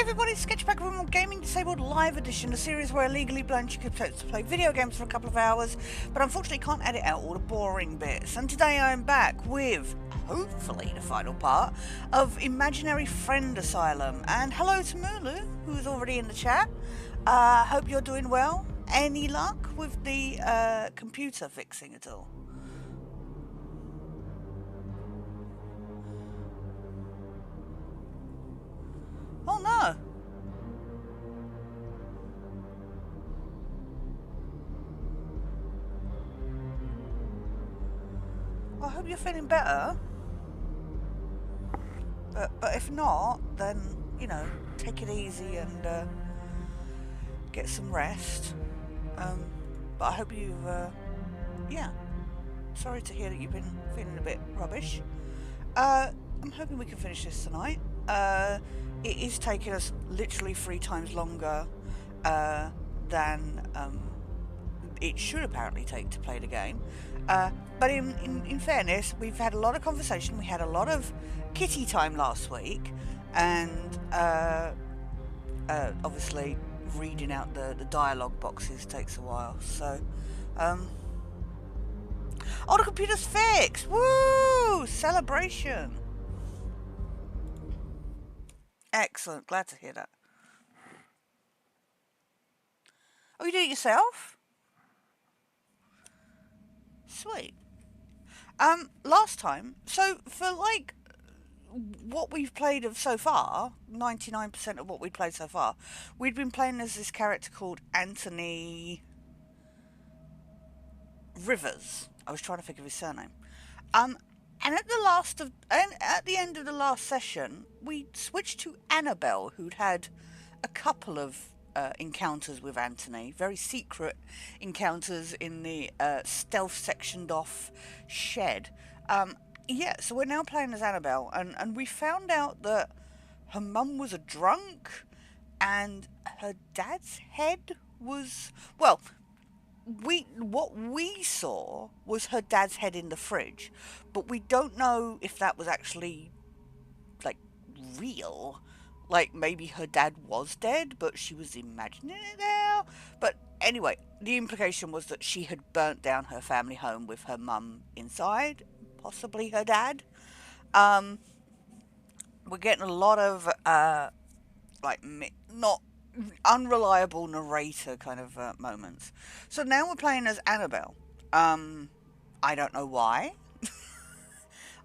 everybody, Sketchback Room Gaming Disabled Live Edition, a series where illegally blind chickens play video games for a couple of hours, but unfortunately can't edit out all the boring bits. And today I'm back with, hopefully, the final part of Imaginary Friend Asylum. And hello to Mulu, who's already in the chat. Hope you're doing well. Any luck with the computer fixing at all? Oh no! I hope you're feeling better. But if not, then, you know, take it easy and get some rest. But I hope you've, yeah. Sorry to hear that you've been feeling a bit rubbish. I'm hoping we can finish this tonight. It is taking us literally 3 times longer than it should apparently take to play the game. But in fairness, we've had a lot of conversation. We had a lot of kitty time last week, and obviously reading out the dialogue boxes takes a while. So, oh, the computer's fixed! Woo! Celebration! Excellent. Glad to hear that. Oh, you did it yourself? Sweet. Last time, so for like what we've played of so far, 99% of what we've played so far, we'd been playing as this character called Anthony Rivers. I was trying to think of his surname. And at the end of the last session, we switched to Annabelle, who'd had a couple of encounters with Anthony, very secret encounters in the stealth sectioned off shed. Yeah, so we're now playing as Annabelle, and we found out that her mum was a drunk, and her dad's head was, well, what we saw was her dad's head in the fridge, but we don't know if that was actually, like, real. Like, maybe her dad was dead, but she was imagining it now. But anyway, the implication was that she had burnt down her family home with her mum inside, possibly her dad. We're getting a lot of, not unreliable narrator kind of moments. So now we're playing as Annabelle. I don't know why.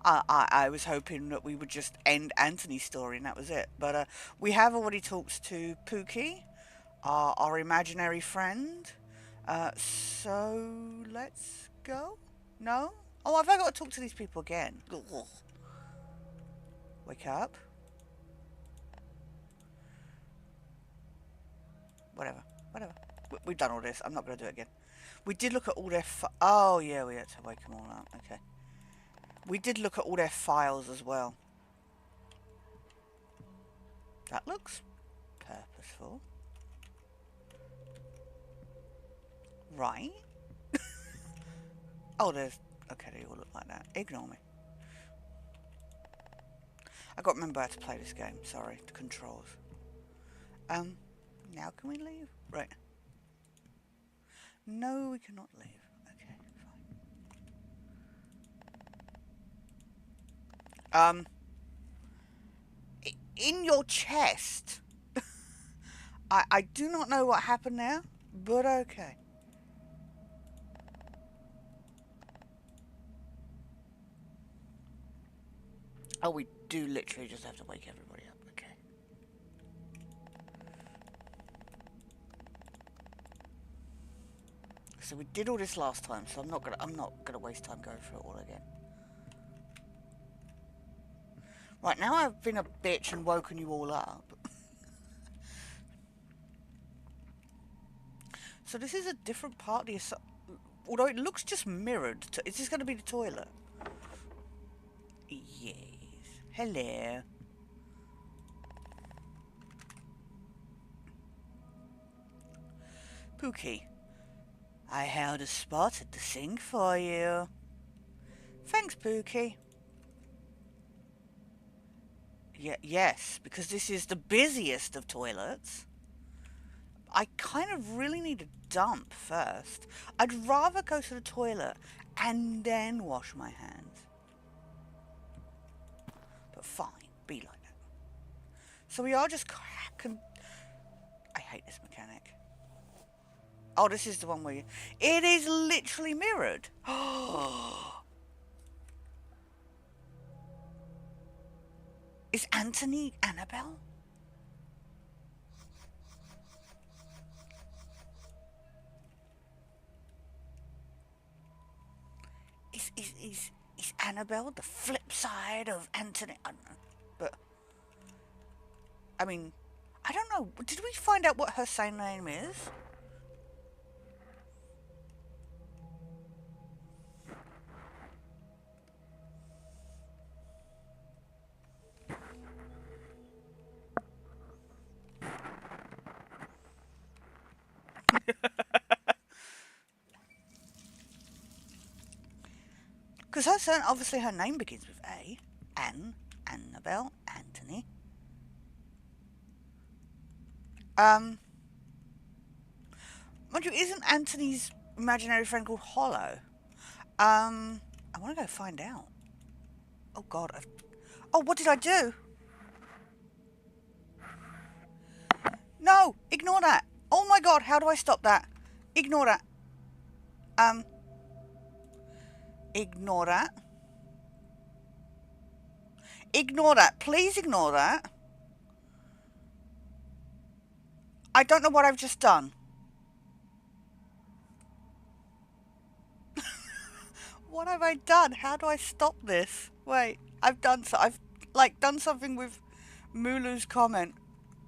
I was hoping that we would just end Anthony's story and that was it. But we have already talked to Pookie, our imaginary friend. So let's go? No? Oh, have I got to talk to these people again? Ugh. Wake up. Whatever. We've done all this. I'm not going to do it again. We did look at all their... Oh, yeah, we had to wake them all up. Okay. We did look at all their files as well. That looks purposeful. Right. Oh, there's... Okay, they all look like that. Ignore me. I got to remember how to play this game. Sorry, the controls. Now can we leave? Right. No, we cannot leave. Okay, fine. In your chest. I do not know what happened there, but okay. Oh, we do literally just have to wake everybody up. Okay. So we did all this last time, so I'm not gonna waste time going through it all again. Right, now I've been a bitch and woken you all up. So this is a different part of the although it looks just mirrored. Is this going to be the toilet? Yes. Hello. Pookie, I held a spot at the sink for you. Thanks, Pookie. Yes, because this is the busiest of toilets. I kind of really need a dump first. I'd rather go to the toilet and then wash my hands. But fine, be like that. So we are just cracking. I hate this mechanic. Oh, this is the one where you... It is literally mirrored. Is Anthony Annabelle? Is Annabelle the flip side of Anthony? I don't know. But, I mean, I don't know. Did we find out what her same name is? Because obviously her name begins with A. Annabelle, Anthony. Mind you, isn't Anthony's imaginary friend called Hollow? I want to go find out. Oh God, oh, what did I do? No, ignore that. Oh my God, how do I stop that? Ignore that. Ignore that. Ignore that. Please ignore that. I don't know what I've just done. What have I done? How do I stop this? Wait, I've done something with Mulu's comment.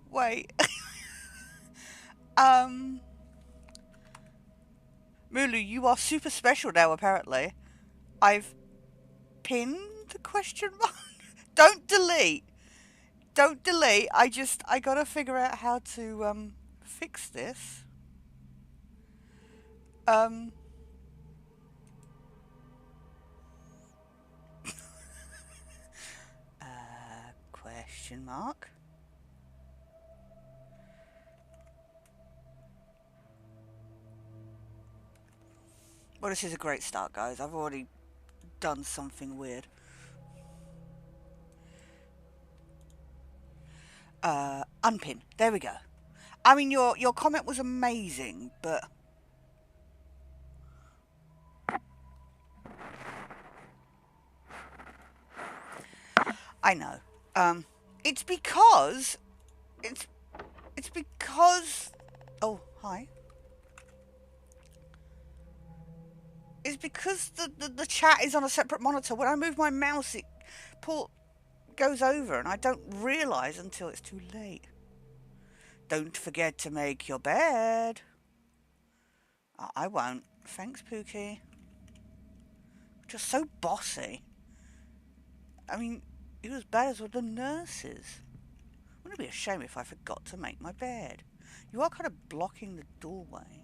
Wait. Mulu, you are super special now, apparently. I've pinned the question mark. Don't delete. Don't delete. I gotta figure out how to, fix this. Question mark. Well, this is a great start, guys. I've already done something weird. Unpin. There we go. I mean, your comment was amazing, but... I know. It's because... It's because... Oh, hi. It's because the chat is on a separate monitor. When I move my mouse, it goes over, and I don't realise until it's too late. Don't forget to make your bed. I won't. Thanks, Pookie. Just so bossy. I mean, you're as bad as all the nurses. Wouldn't it be a shame if I forgot to make my bed? You are kind of blocking the doorway.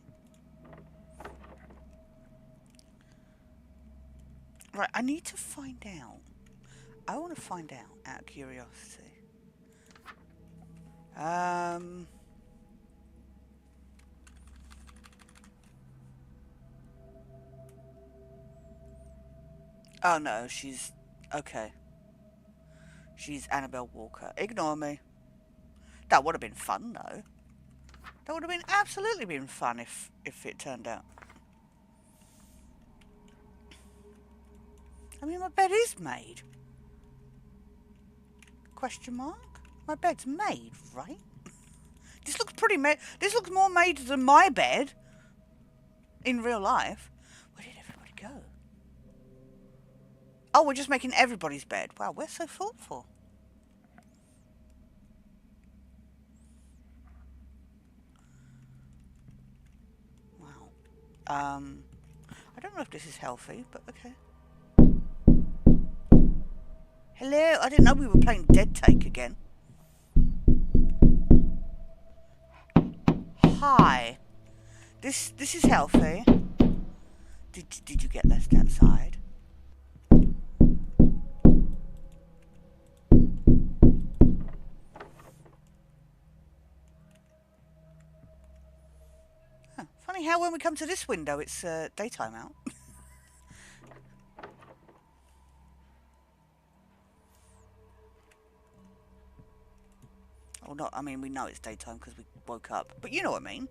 Right, I need to find out. I want to find out of curiosity. Oh no, she's... Okay. She's Annabelle Walker. Ignore me. That would have been fun, though. That would have been absolutely been fun if it turned out. I mean, my bed is made. Question mark? My bed's made, right? This looks pretty made. This looks more made than my bed. In real life. Where did everybody go? Oh, we're just making everybody's bed. Wow, we're so thoughtful. Wow. I don't know if this is healthy, but okay. Hello, I didn't know we were playing Dead Take again. Hi. This is healthy. Did you get left outside? how when we come to this window, it's daytime out? Or not, I mean, we know it's daytime because we woke up. But you know what I mean.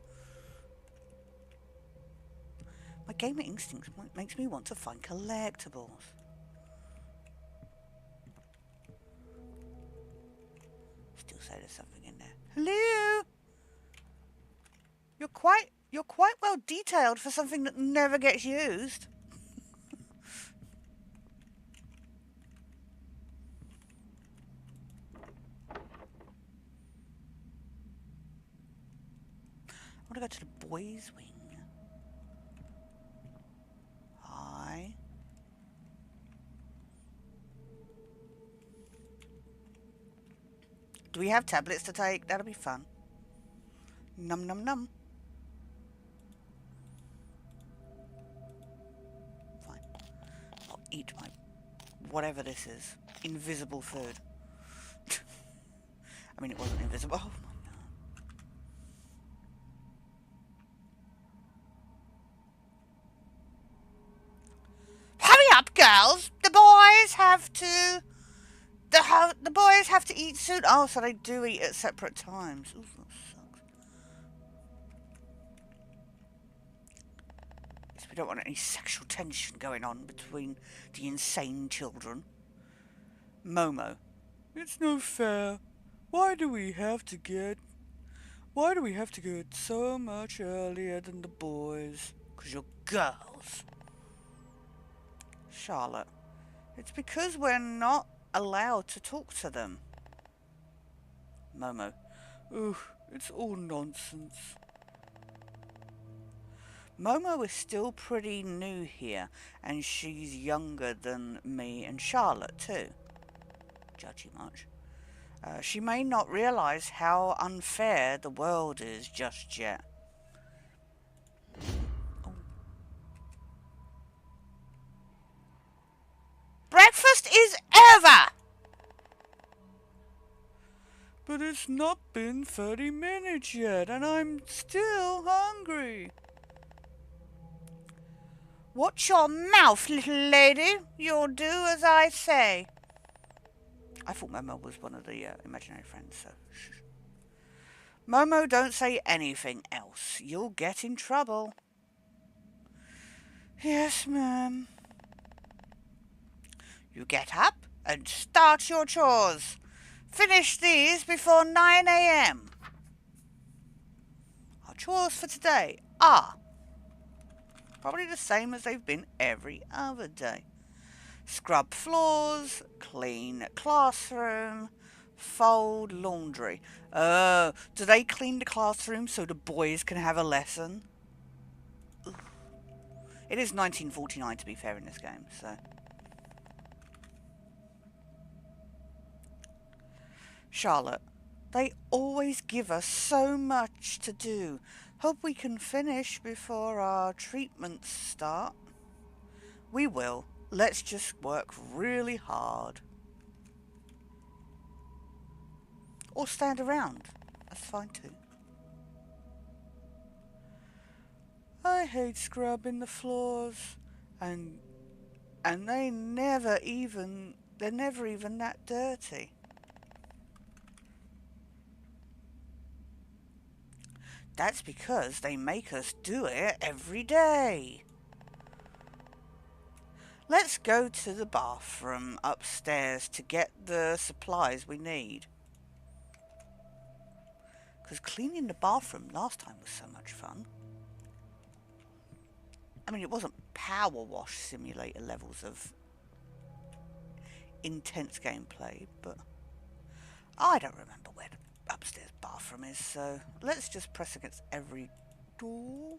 My gamer instinct makes me want to find collectibles. Still say there's something in there. Hello? You're quite well detailed for something that never gets used. I want to go to the boys' wing. Hi. Do we have tablets to take? That'll be fun. Num num num. Fine. I'll eat my whatever this is. Invisible food. I mean, it wasn't invisible. Oh my god. Hurry up, girls! The boys have to. The boys have to eat soon. Oh, so they do eat at separate times. Ooh, that sucks. Yes, we don't want any sexual tension going on between the insane children. Momo. It's no fair. Why do we have to get so much earlier than the boys? 'Cause you're girls. Charlotte. It's because we're not allowed to talk to them. Momo. Ugh, it's all nonsense. Momo is still pretty new here, and she's younger than me and Charlotte too. Judgy much. She may not realise how unfair the world is just yet. Oh. Breakfast is over! But it's not been 30 minutes yet, and I'm still hungry. Watch your mouth, little lady. You'll do as I say. I thought Momo was one of the imaginary friends, so shh. Momo, don't say anything else. You'll get in trouble. Yes, ma'am. You get up and start your chores. Finish these before 9 a.m. Our chores for today are probably the same as they've been every other day. Scrub floors, clean classroom, fold laundry. Oh, do they clean the classroom so the boys can have a lesson? Ugh. It is 1949 to be fair in this game, so. Charlotte, they always give us so much to do. Hope we can finish before our treatments start. We will. Let's just work really hard. Or stand around. That's fine too. I hate scrubbing the floors, and they're never even that dirty. That's because they make us do it every day. Let's go to the bathroom upstairs to get the supplies we need. Because cleaning the bathroom last time was so much fun. I mean, it wasn't power wash simulator levels of intense gameplay, but I don't remember where the upstairs bathroom is, so let's just press against every door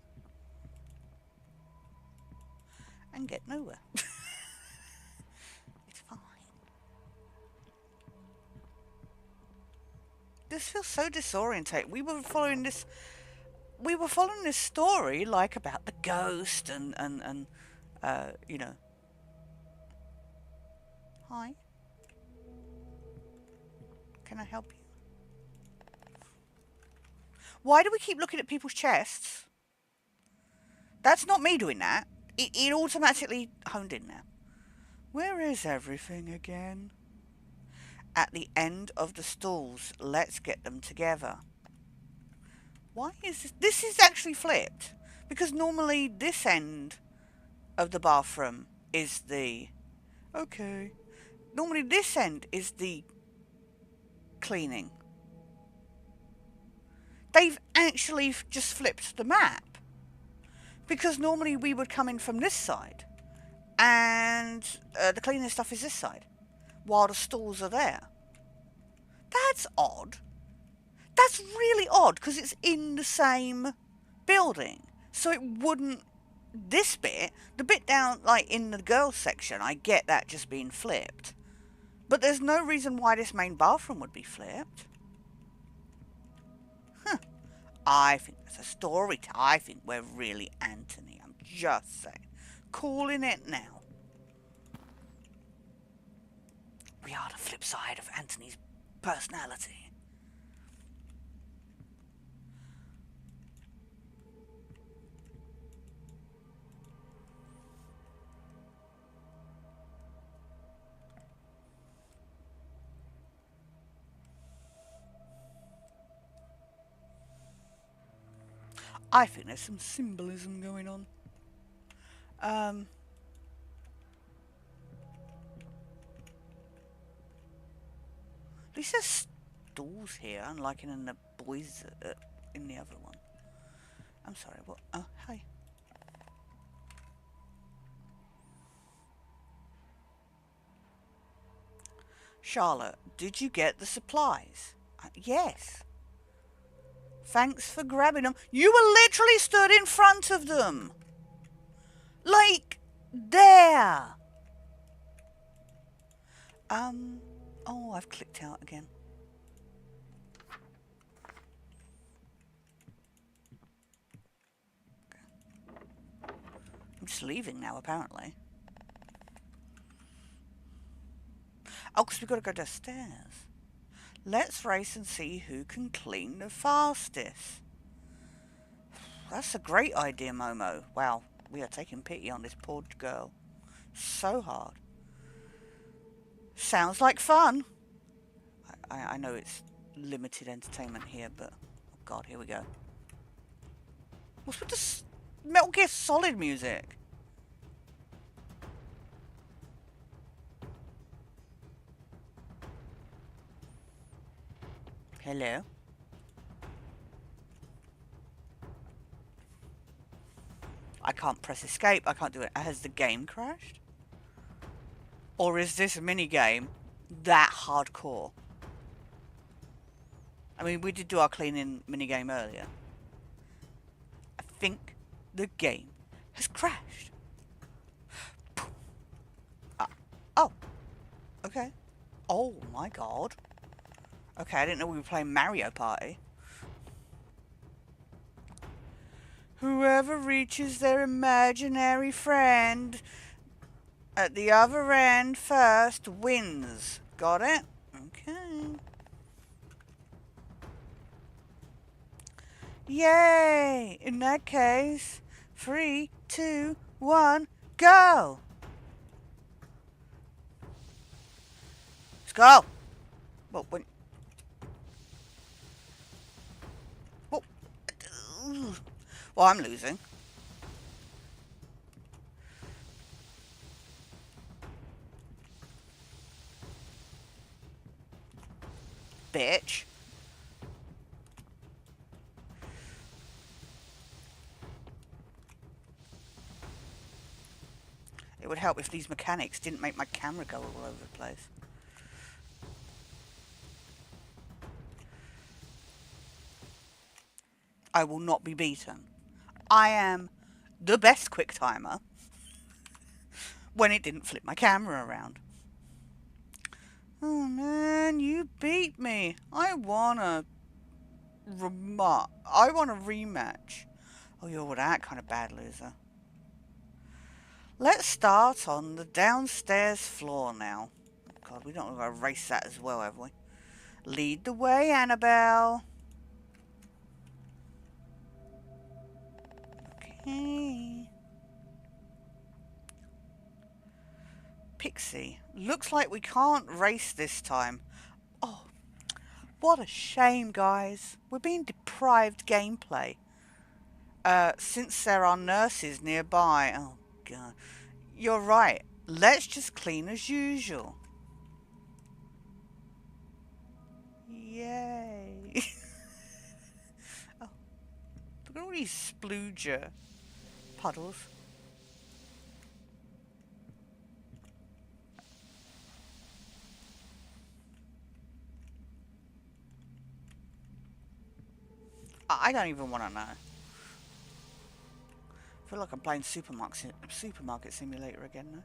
and get nowhere. It's fine. This feels so disorientating. We were following this story like about the ghost and you know. Hi. Can I help you? Why do we keep looking at people's chests? That's not me doing that. It automatically honed in now. Where is everything again? At the end of the stalls. Let's get them together. Why is this? This is actually flipped. Because normally this end of the bathroom is the... Okay. Normally this end is the cleaning. They've actually just flipped the map. Because normally we would come in from this side. And the cleaning stuff is this side. While the stalls are there. That's odd. That's really odd because it's in the same building. So it wouldn't... This bit, the bit down like in the girls section, I get that just being flipped. But there's no reason why this main bathroom would be flipped. Huh. I think that's a story. I think we're really Anthony. I'm just saying. Calling it now. We are the flip side of Anthony's personality. I think there's some symbolism going on. At least there's stools here, unlike in the boys in the other one. I'm sorry, what? Oh, hi. Charlotte, did you get the supplies? Yes. Thanks for grabbing them. You were literally stood in front of them. Like, there. Oh, I've clicked out again. I'm just leaving now, apparently. Oh, because we've got to go downstairs. Let's race and see who can clean the fastest. That's a great idea, Momo. Wow, we are taking pity on this poor girl. So hard. Sounds like fun. I know it's limited entertainment here, but... Oh God, here we go. What's with this Metal Gear Solid music? Hello? I can't press escape. I can't do it. Has the game crashed? Or is this minigame that hardcore? I mean, we did do our cleaning minigame earlier. I think the game has crashed. Oh. Okay. Oh my God. Okay, I didn't know we were playing Mario Party. Whoever reaches their imaginary friend at the other end first wins. Got it? Okay. Yay! In that case, 3, 2, 1, go! Let's go! Well, when... Well, I'm losing. Bitch. It would help if these mechanics didn't make my camera go all over the place. I will not be beaten. I am the best quick timer when it didn't flip my camera around. Oh man, you beat me. I want a rematch. Oh, you're that kind of bad loser. Let's start on the downstairs floor now. God, we don't want to erase that as well, have we? Lead the way, Annabelle. Okay. Hey. Pixie, looks like we can't race this time. Oh, what a shame, guys. We're being deprived gameplay. Since there are nurses nearby. Oh, God. You're right. Let's just clean as usual. Yay. Oh, look at all these splooger puddles. I don't even want to know. I feel like I'm playing Supermarket Simulator again now.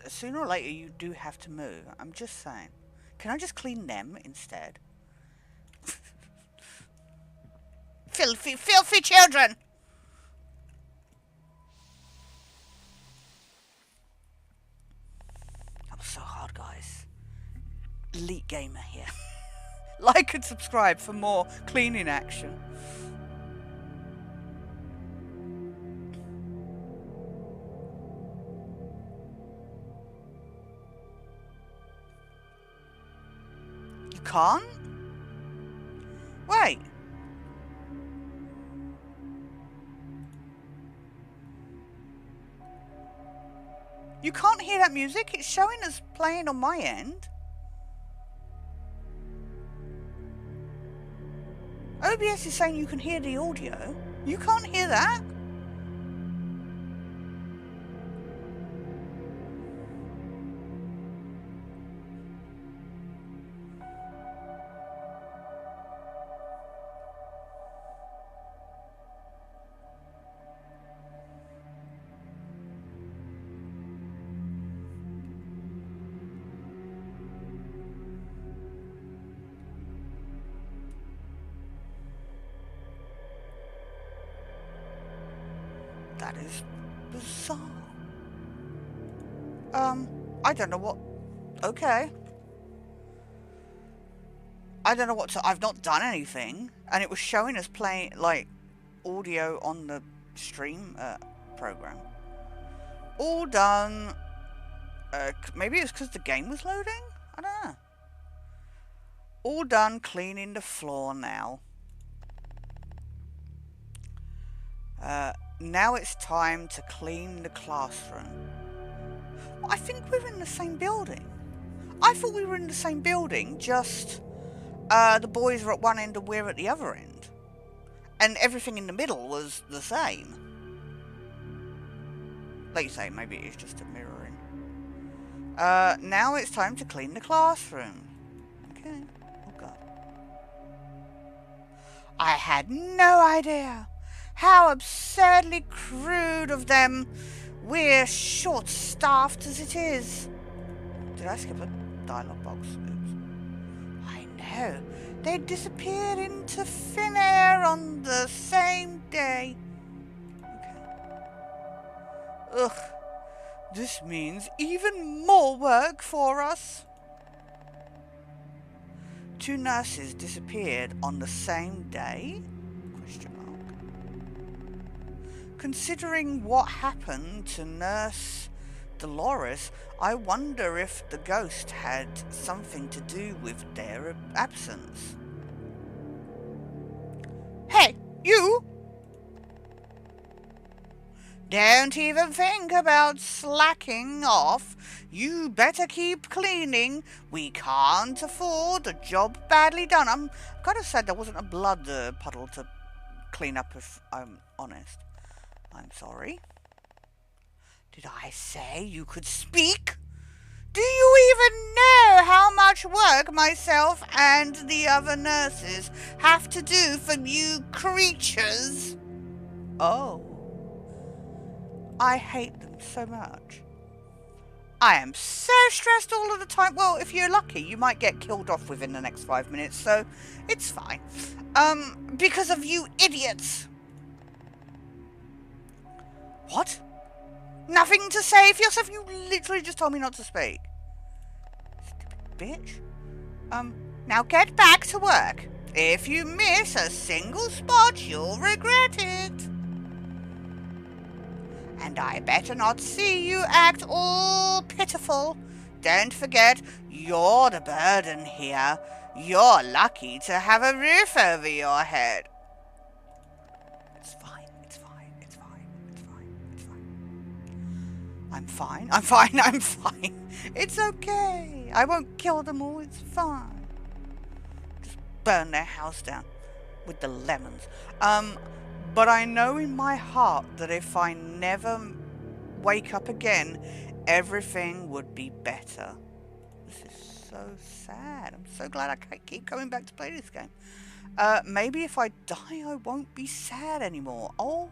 Sooner or later you do have to move. I'm just saying. Can I just clean them instead? Filthy children! That was so hard, guys. Elite Gamer here. Like and subscribe for more cleaning action. You can't? Wait. You can't hear that music? It's showing us playing on my end. OBS is saying you can hear the audio. You can't hear that? That is bizarre. I don't know what... Okay. I don't know what to... I've not done anything. And it was showing us playing, like, audio on the stream program. All done. Maybe it's because the game was loading? I don't know. All done cleaning the floor now. Now it's time to clean the classroom. I think we're in the same building. I thought we were in the same building, just the boys are at one end and we're at the other end. And everything in the middle was the same. Like you say, maybe it is just a mirroring. Now it's time to clean the classroom. Okay. Oh, God. I had no idea. How absurdly crude of them. We're short-staffed as it is. Did I skip a dialogue box? Oops. I know. They disappeared into thin air on the same day. Okay. Ugh. This means even more work for us. 2 nurses disappeared on the same day? Question mark. Considering what happened to Nurse Dolores, I wonder if the ghost had something to do with their absence. Hey, you! Don't even think about slacking off. You better keep cleaning. We can't afford a job badly done. I'm kind of sad there wasn't a blood puddle to clean up, if I'm honest. I'm sorry. Did I say you could speak? Do you even know how much work myself and the other nurses have to do for you creatures? Oh. I hate them so much. I am so stressed all of the time. Well, if you're lucky, you might get killed off within the next 5 minutes, so it's fine. Because of you idiots. What? Nothing to say for yourself? You literally just told me not to speak. Stupid bitch. Now get back to work. If you miss a single spot, you'll regret it. And I better not see you act all pitiful. Don't forget, you're the burden here. You're lucky to have a roof over your head. It's fine, it's fine, it's fine, it's fine, it's fine. I'm fine, I'm fine, I'm fine. It's okay. I won't kill them all, it's fine. Just burn their house down with the lemons. But I know in my heart that if I never wake up again, everything would be better. This is so sad. I'm so glad I keep coming back to play this game. Maybe if I die, I won't be sad anymore. Oh.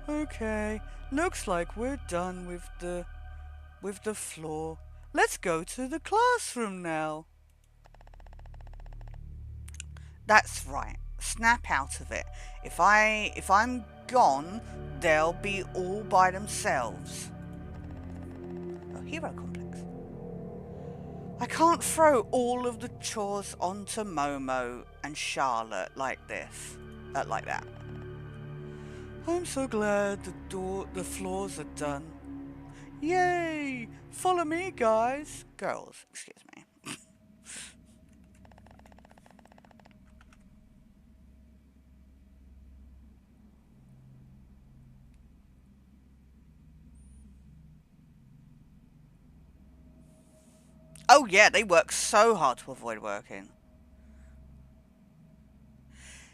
Okay. Looks like we're done with the floor. Let's go to the classroom now. That's right. Snap out of it. If I'm gone, they'll be all by themselves. Oh, hero complex. I can't throw all of the chores onto Momo and Charlotte like this. Like that. I'm so glad the floors are done. Yay! Follow me, guys. Girls, excuse me. Oh yeah, they work so hard to avoid working.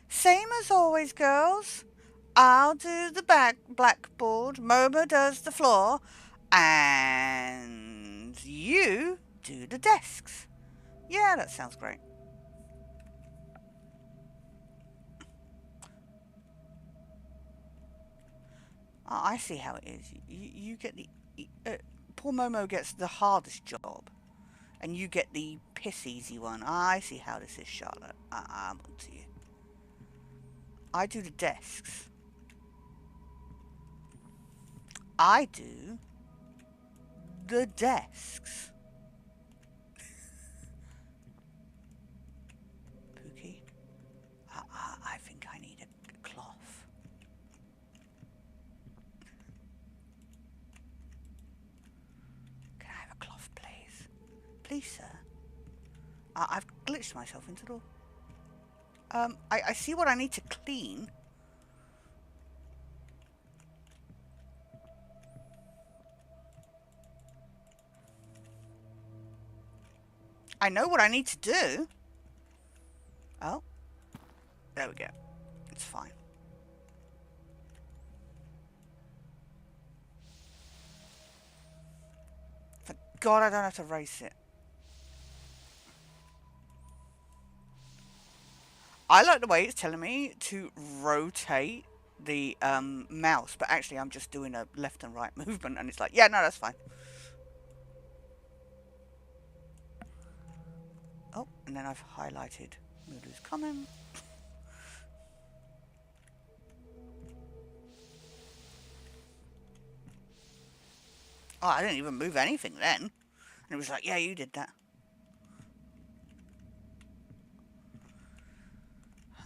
Same as always, girls. I'll do the blackboard, Momo does the floor, and you do the desks. Yeah, that sounds great. Oh, I see how it is. You get the... poor Momo gets the hardest job, and you get the piss-easy one. I see how this is, Charlotte. I'm on to you. I do the desks. I do the desks. Pookie, I think I need a cloth. Can I have a cloth, please? Please, sir. I've glitched myself into the... I see what I need to clean. I know what I need to do. Oh. There we go. It's fine. Thank God I don't have to race it. I like the way it's telling me to rotate the mouse, but actually I'm just doing a left and right movement, and it's like, yeah, no, that's fine. Oh, and then I've highlighted Lulu's comment. Oh, I didn't even move anything then. And it was like, yeah, you did that.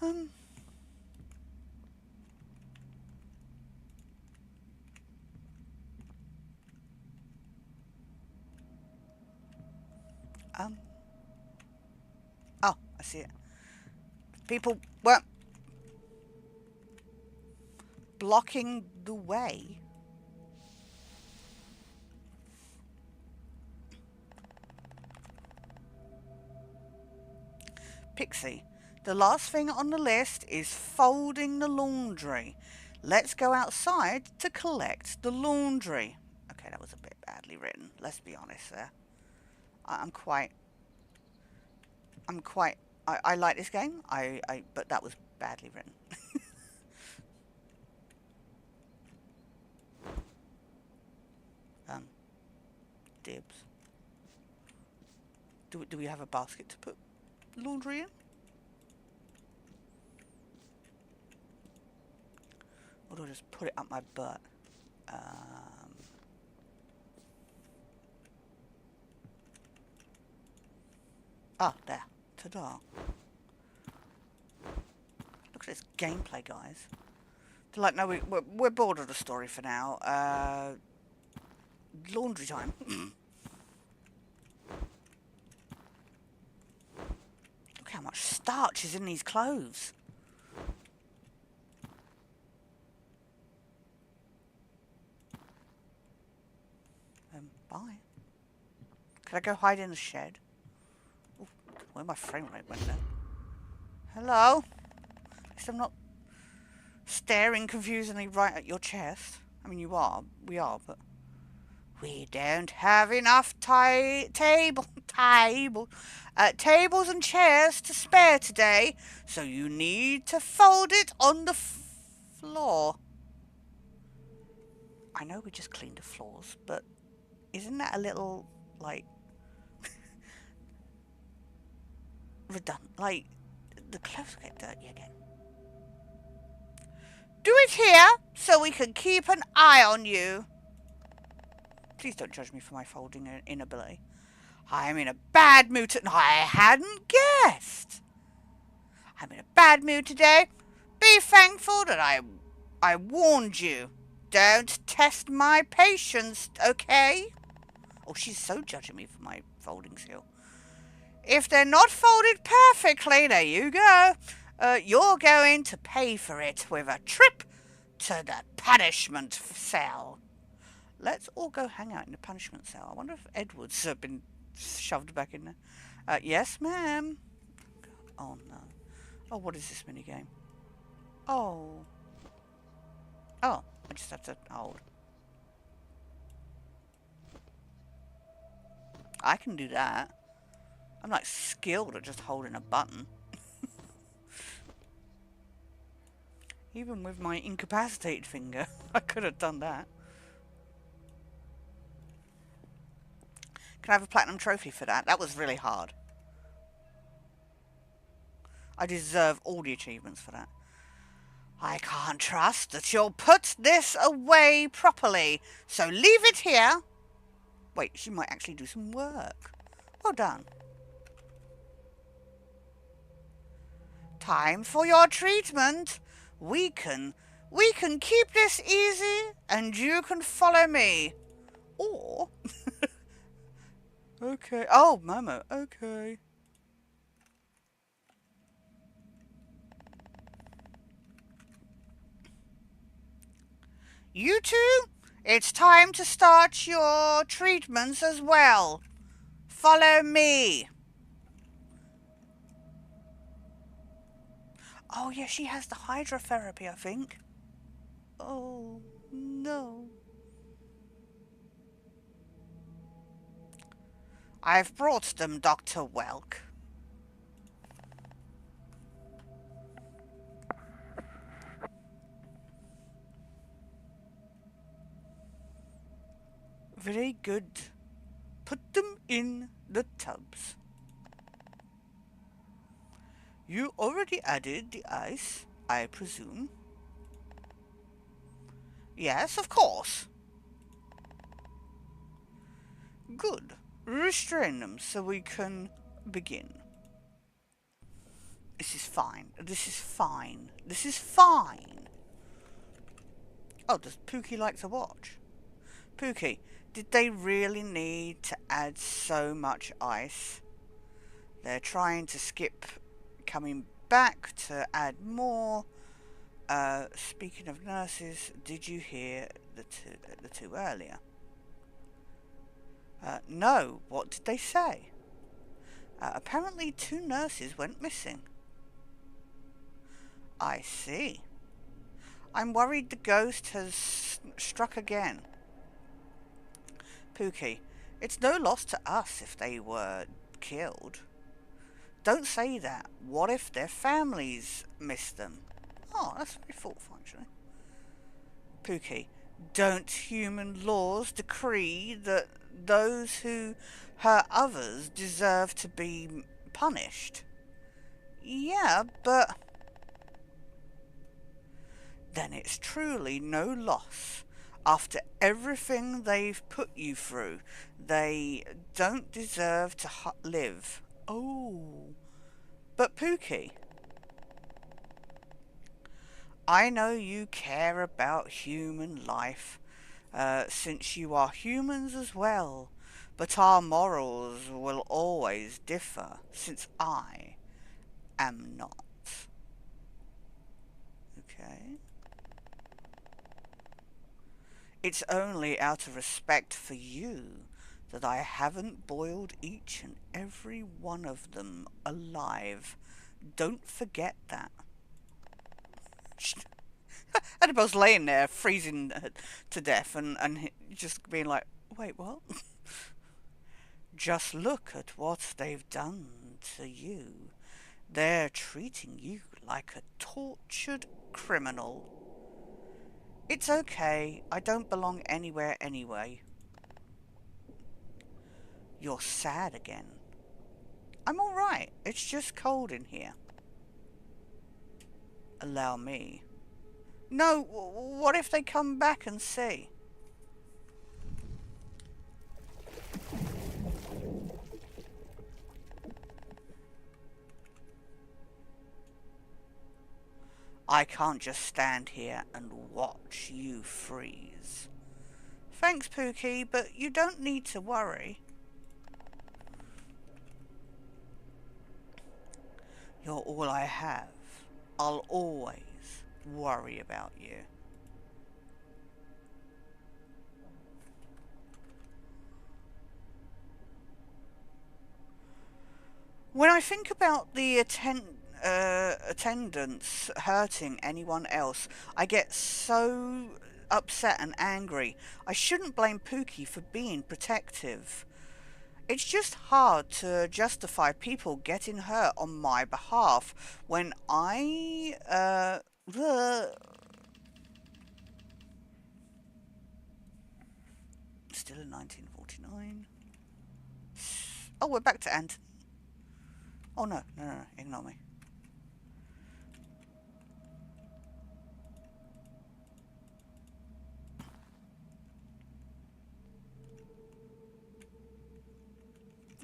Um. Oh, I see it. People weren't blocking the way. Pixie, the last thing on the list is folding the laundry. Let's go outside to collect the laundry. Okay, that was a bit badly written. Let's be honest there. I like this game. But that was badly written. Dibs. Do we have a basket to put laundry in? Or do I just put it up my butt? There. Ta-da. Look at this gameplay, guys. They're like, no, we're bored of the story for now. Laundry time. Look how much starch is in these clothes. Bye. Can I go hide in the shed? Ooh, where my frame rate went then? Hello? At least I'm not staring confusingly right at your chest. I mean, we are, but... We don't have enough tables and chairs to spare today, so you need to fold it on the floor. I know we just cleaned the floors, but isn't that a little, like, redundant? Like, the clothes get dirty again. Do it here, so we can keep an eye on you. Please don't judge me for my folding inability. I'm in a bad mood I hadn't guessed. I'm in a bad mood today. Be thankful that I warned you. Don't test my patience, okay? Oh, she's so judging me for my folding skill. If they're not folded perfectly, there you go. You're going to pay for it with a trip to the punishment cell. Let's all go hang out in the punishment cell. I wonder if Edward's been shoved back in there. Yes, ma'am. Oh, no. Oh, what is this minigame? Oh. Oh, I just have to hold. I can do that. I'm like skilled at just holding a button. Even with my incapacitated finger, I could have done that. Can I have a platinum trophy for that? That was really hard. I deserve all the achievements for that. I can't trust that you'll put this away properly, so leave it here. Wait, she might actually do some work. Well done. Time for your treatment. We can keep this easy, and you can follow me. Or... Okay. Oh, Momo. Okay. You two, it's time to start your treatments as well. Follow me. Oh, yeah, she has the hydrotherapy, I think. Oh, no. I've brought them, Dr. Welk. Very good. Put them in the tubs. You already added the ice, I presume. Yes, of course. Good. Restrain them so we can begin. This is fine. This is fine. This is fine. Oh, does Pookie like to watch? Pookie, did they really need to add so much ice? They're trying to skip coming back to add more. Speaking of nurses, did you hear the two earlier? No. What did they say? Apparently 2 nurses went missing. I see. I'm worried the ghost has struck again. Pookie, it's no loss to us if they were killed. Don't say that. What if their families missed them? Oh, that's very thoughtful, actually. Pookie, don't human laws decree that those who hurt others deserve to be punished? Yeah, but... Then it's truly no loss. After everything they've put you through, they don't deserve to live. Oh. But Pookie, I know you care about human life, since you are humans as well, but our morals will always differ, since I am not. Okay? It's only out of respect for you that I haven't boiled each and every one of them alive. Don't forget that. Annabelle's laying there, freezing to death, and just being like, wait, what? Just look at what they've done to you. They're treating you like a tortured criminal. It's okay, I don't belong anywhere anyway. You're sad again. I'm alright, it's just cold in here. Allow me. No, what if they come back and see? I can't just stand here and watch you freeze. Thanks, Pookie, but you don't need to worry. You're all I have. I'll always worry about you. When I think about the attendants hurting anyone else, I get so upset and angry. I shouldn't blame Pookie for being protective. It's just hard to justify people getting hurt on my behalf when still in 1949. Oh, we're back to Ant. Oh no, ignore me.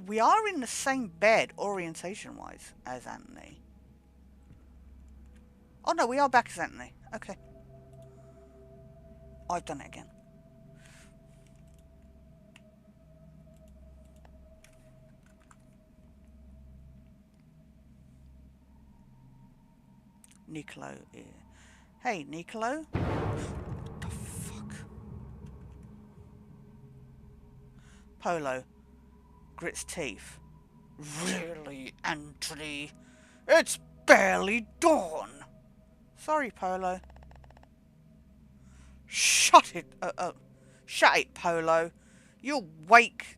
We are in the same bed, orientation-wise, as Anthony. Oh no, we are back as Anthony. Okay. Oh, I've done it again. Nicolo. Hey, Nicolo. What the fuck? Polo. Grits teeth. Really, Anthony? It's barely dawn. Sorry, Polo. Shut it. Shut it, Polo. You'll wake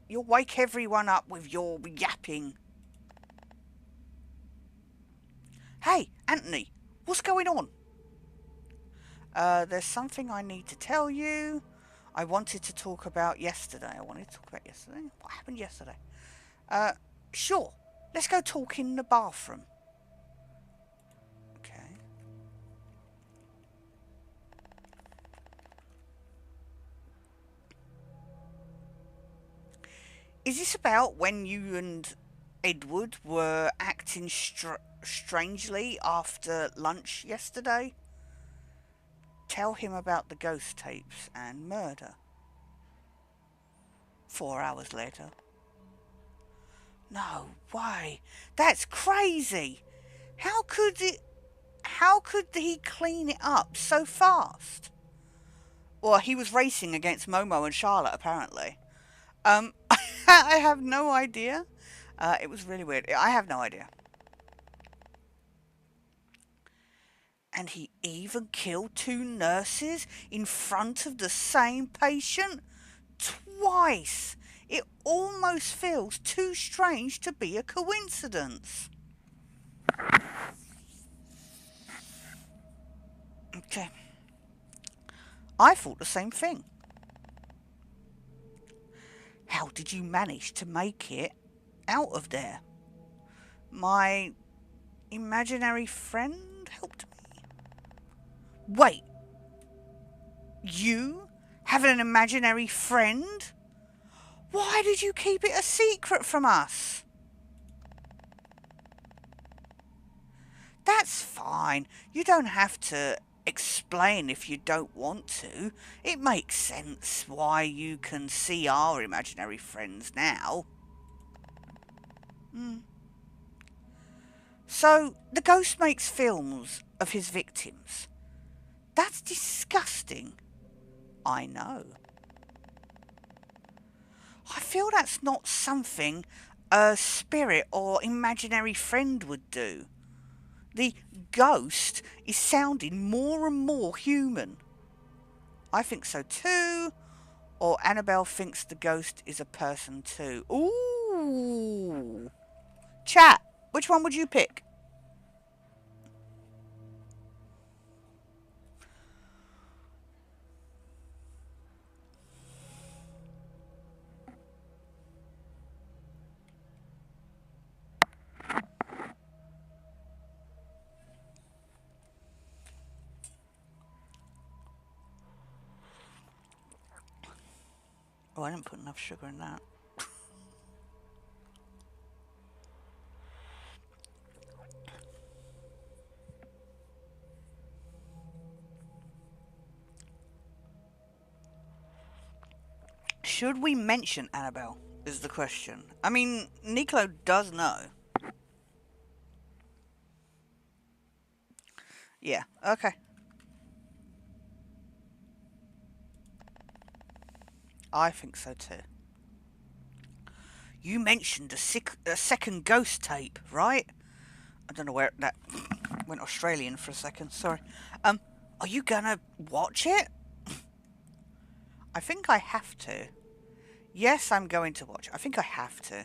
everyone up with your yapping. Hey, Anthony, what's going on? There's something I need to tell you. I wanted to talk about yesterday. What happened yesterday? Sure. Let's go talk in the bathroom. Okay. Is this about when you and Edward were acting strangely after lunch yesterday? Tell him about the ghost tapes and murder. 4 hours later. No way. That's crazy. How could he clean it up so fast? Well, he was racing against Momo and Charlotte, apparently. I have no idea. It was really weird. I have no idea. And he even killed 2 nurses in front of the same patient? Twice! It almost feels too strange to be a coincidence. Okay. I thought the same thing. How did you manage to make it out of there? My imaginary friend helped me. Wait. You Having an imaginary friend? Why did you keep it a secret from us? That's fine. You don't have to explain if you don't want to. It makes sense why you can see our imaginary friends now. So, the ghost makes films of his victims. That's disgusting. I know. I feel that's not something a spirit or imaginary friend would do. The ghost is sounding more and more human. I think so too. Or Annabelle thinks the ghost is a person too. Ooh. Chat, which one would you pick? Oh, I didn't put enough sugar in that. Should we mention Annabelle? Is the question. I mean, Niccolo does know. Yeah, okay. I think so too. You mentioned a second ghost tape, right? I don't know where that went Australian for a second. Sorry. Are you gonna watch it? I think I have to. Yes, I'm going to watch. I think I have to.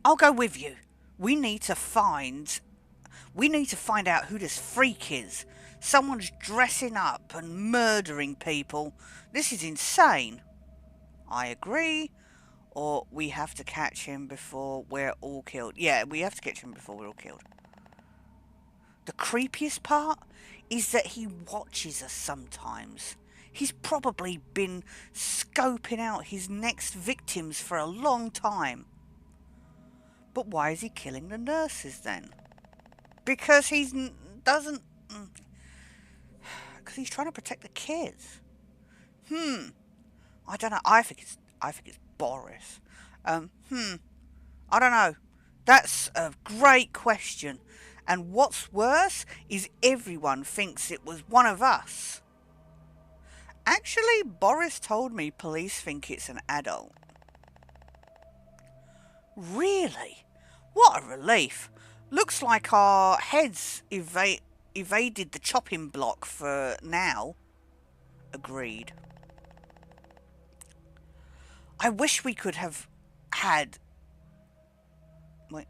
I'll go with you. We need to find. We need to find out who this freak is. Someone's dressing up and murdering people. This is insane. I agree. Or we have to catch him before we're all killed. Yeah, we have to catch him before we're all killed. The creepiest part is that he watches us sometimes. He's probably been scoping out his next victims for a long time. But why is he killing the nurses then? Because doesn't... Because he's trying to protect the kids. I don't know. I think it's Boris. I don't know. That's a great question. And what's worse is everyone thinks it was one of us. Actually, Boris told me police think it's an adult. Really? What a relief. Looks like our heads evaded the chopping block for now. Agreed. I wish we could have had... Wait.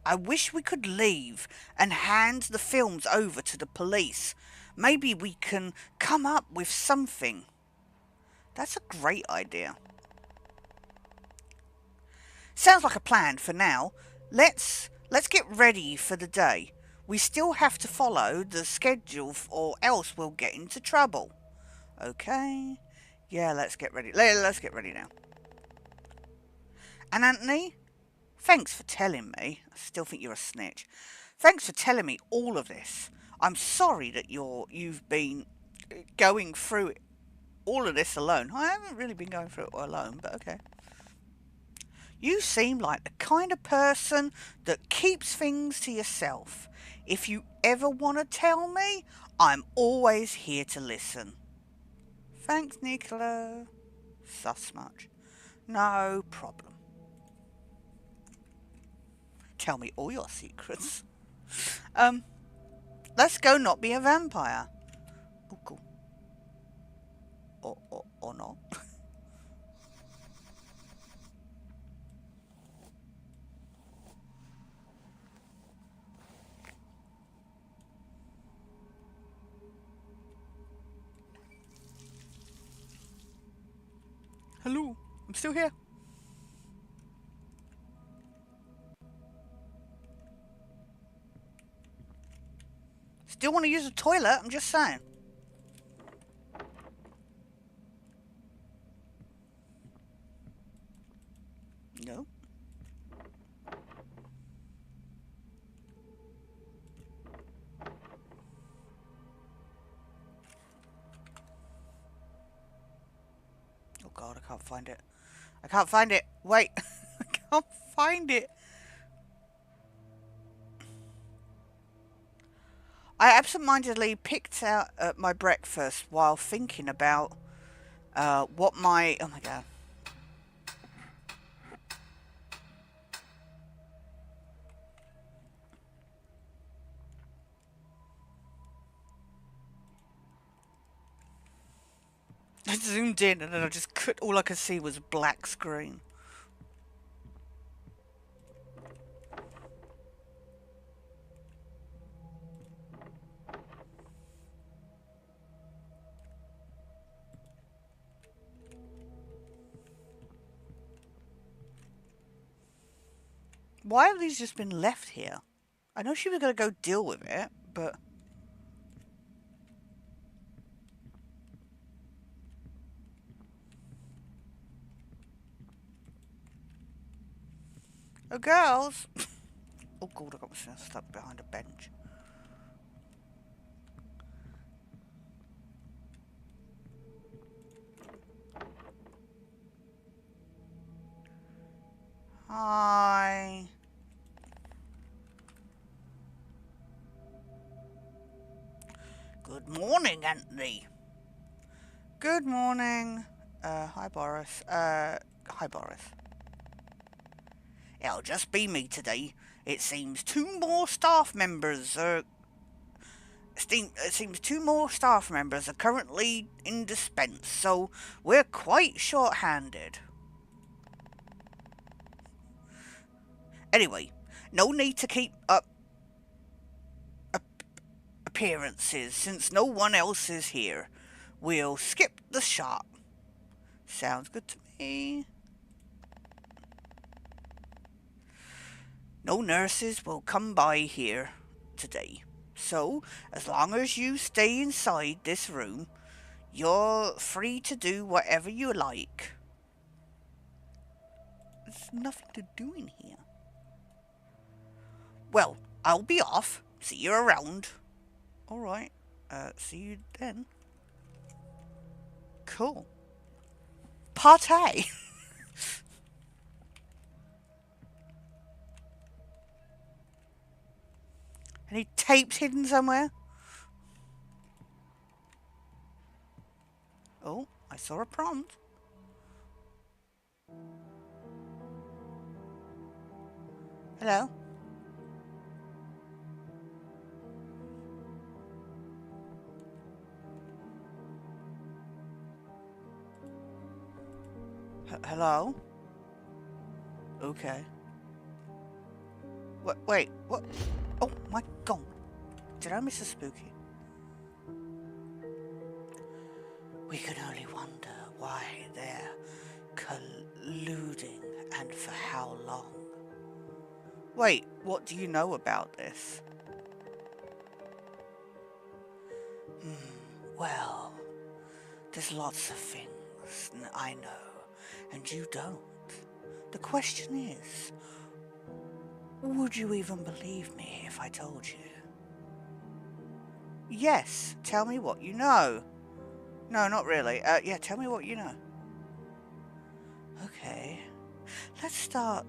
I wish we could leave and hand the films over to the police. Maybe we can come up with something. That's a great idea. Sounds like a plan for now. Let's get ready for the day. We still have to follow the schedule or else we'll get into trouble. Okay. Yeah, let's get ready. Let's get ready now. And Anthony, thanks for telling me. I still think you're a snitch. Thanks for telling me all of this. I'm sorry that you've been going through all of this alone. I haven't really been going through it alone, but okay. You seem like the kind of person that keeps things to yourself. If you ever want to tell me, I'm always here to listen. Thanks, Niccolo. Sus much. No problem. Tell me all your secrets. Let's go not be a vampire. Oh, cool. Or not. Hello, I'm still here. Still want to use the toilet, I'm just saying. No. Oh god, I can't find it. I can't find it. Wait. I can't find it. I absentmindedly picked out my breakfast while thinking about what my... Oh my god. I zoomed in and then I just could... All I could see was a black screen. Why have these just been left here? I know she was going to go deal with it, but... Oh, girls! Oh god, I got myself stuck behind a bench. Hi. Good morning, Anthony. Good morning. Hi, Boris. Hi, Boris. It'll just be me today. It seems two more staff members are... It seems two more staff members are currently in dispense, so we're quite short-handed. Anyway, no need to keep up appearances since no one else is here. We'll skip the shop. Sounds good to me. No nurses will come by here today. So, as long as you stay inside this room, you're free to do whatever you like. There's nothing to do in here. Well, I'll be off. See you around. Alright. See you then. Cool. Partay! Any tapes hidden somewhere? Oh, I saw a prompt. Hello? Hello? Okay. Wait, what? Oh my god. Did I miss a spooky? We can only wonder why they're colluding and for how long. Wait, what do you know about this? Well, there's lots of things I know, and you don't. The question is, would you even believe me if I told you? Yes, tell me what you know. No, not really. Yeah, tell me what you know. Okay, let's start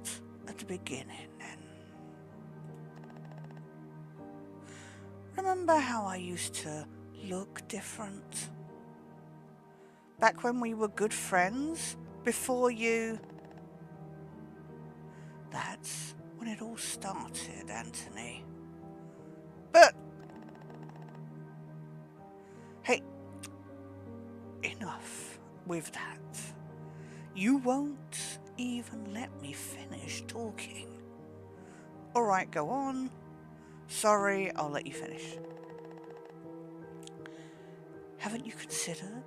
at the beginning then. Remember how I used to look different? Back when we were good friends? Before you... That's when it all started, Anthony. But... Hey, enough with that. You won't even let me finish talking. Alright, go on. Sorry, I'll let you finish. Haven't you considered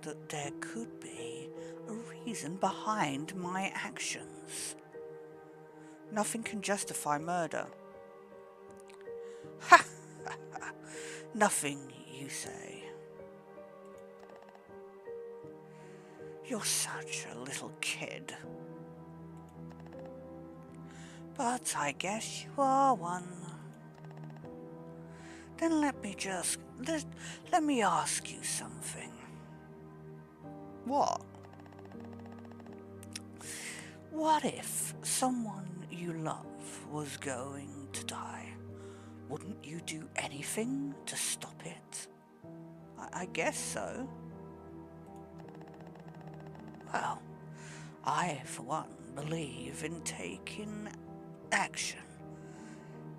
that there could be a reason behind my actions? Nothing can justify murder. Ha! Nothing, you say. You're such a little kid. But I guess you are one. Then let me ask you something. What? What if someone you love was going to die? Wouldn't you do anything to stop it? I guess so. Well, I, for one, believe in taking action.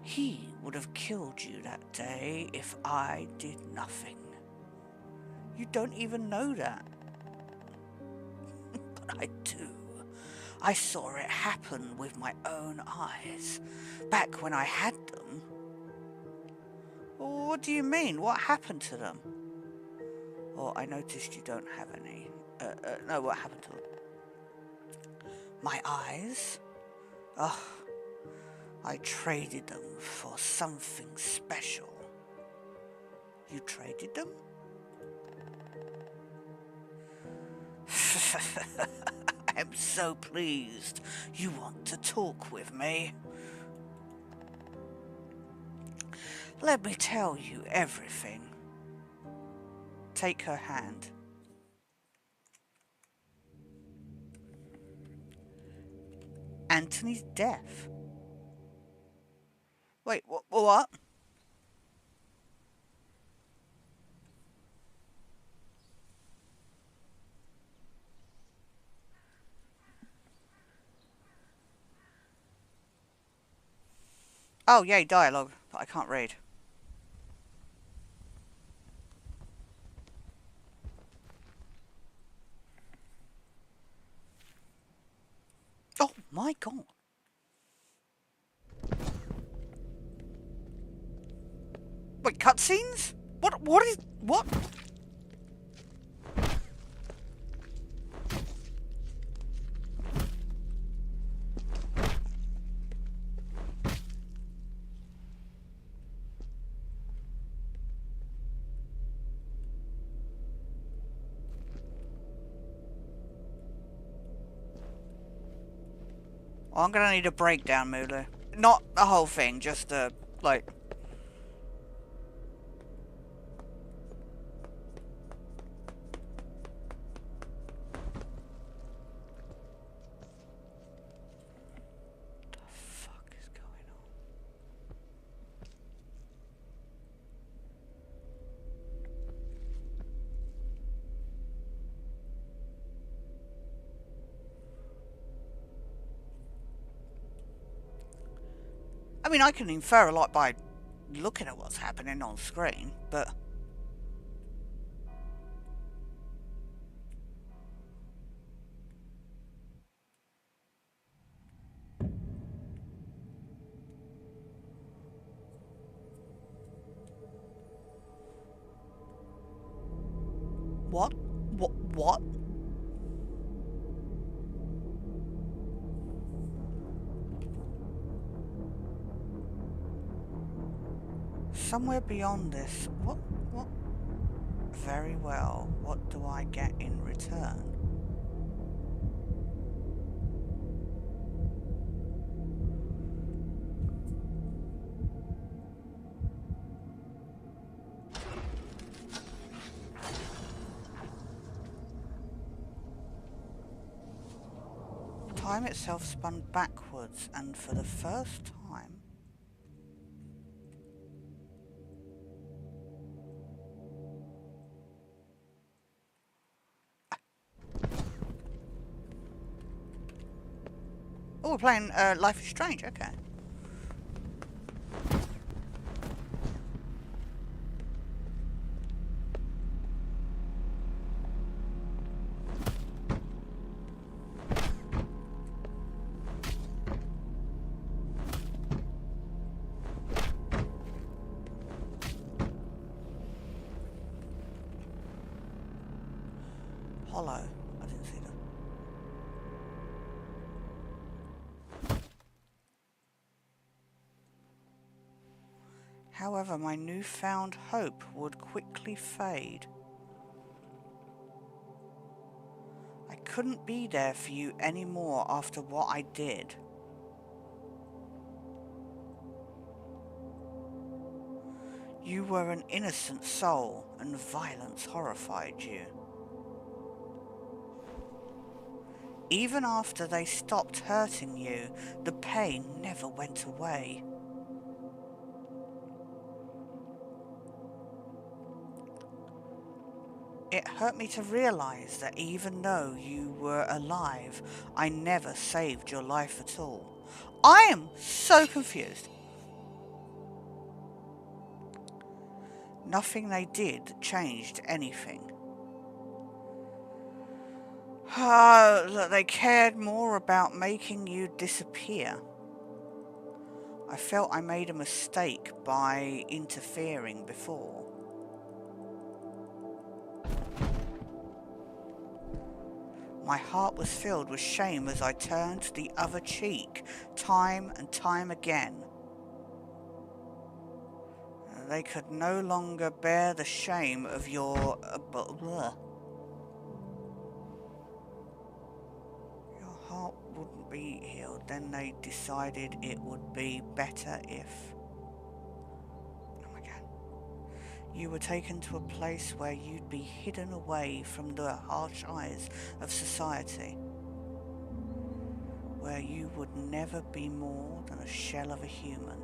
He would have killed you that day if I did nothing. You don't even know that. But I do. I saw it happen with my own eyes, back when I had them. What do you mean? What happened to them? Oh, I noticed you don't have any. No, what happened to them? My eyes? Oh, I traded them for something special. You traded them? I'm so pleased you want to talk with me. Let me tell you everything. Take her hand. Anthony's death. Wait, what? Oh, yay, dialogue, but I can't read. Oh my god. Wait, cutscenes? What? Well, I'm gonna need a breakdown, Mulu. Not the whole thing, just like... What the fuck is going on? I mean, I can infer a lot by looking at what's happening on screen, but... What? What? Somewhere beyond this. What? Very well. What do I get in return? Time itself spun backwards, and for the first time... Oh, we're playing Life is Strange, okay. Hollow. I didn't see that. However, my newfound hope would quickly fade. I couldn't be there for you anymore after what I did. You were an innocent soul, and violence horrified you. Even after they stopped hurting you, the pain never went away. It hurt me to realize that even though you were alive, I never saved your life at all. I am so confused. Nothing they did changed anything. That they cared more about making you disappear. I felt I made a mistake by interfering before. My heart was filled with shame as I turned the other cheek, time and time again. They could no longer bear the shame of your heart wouldn't be healed. Then they decided it would be better if... Oh my God. You were taken to a place where you'd be hidden away from the harsh eyes of society. Where you would never be more than a shell of a human.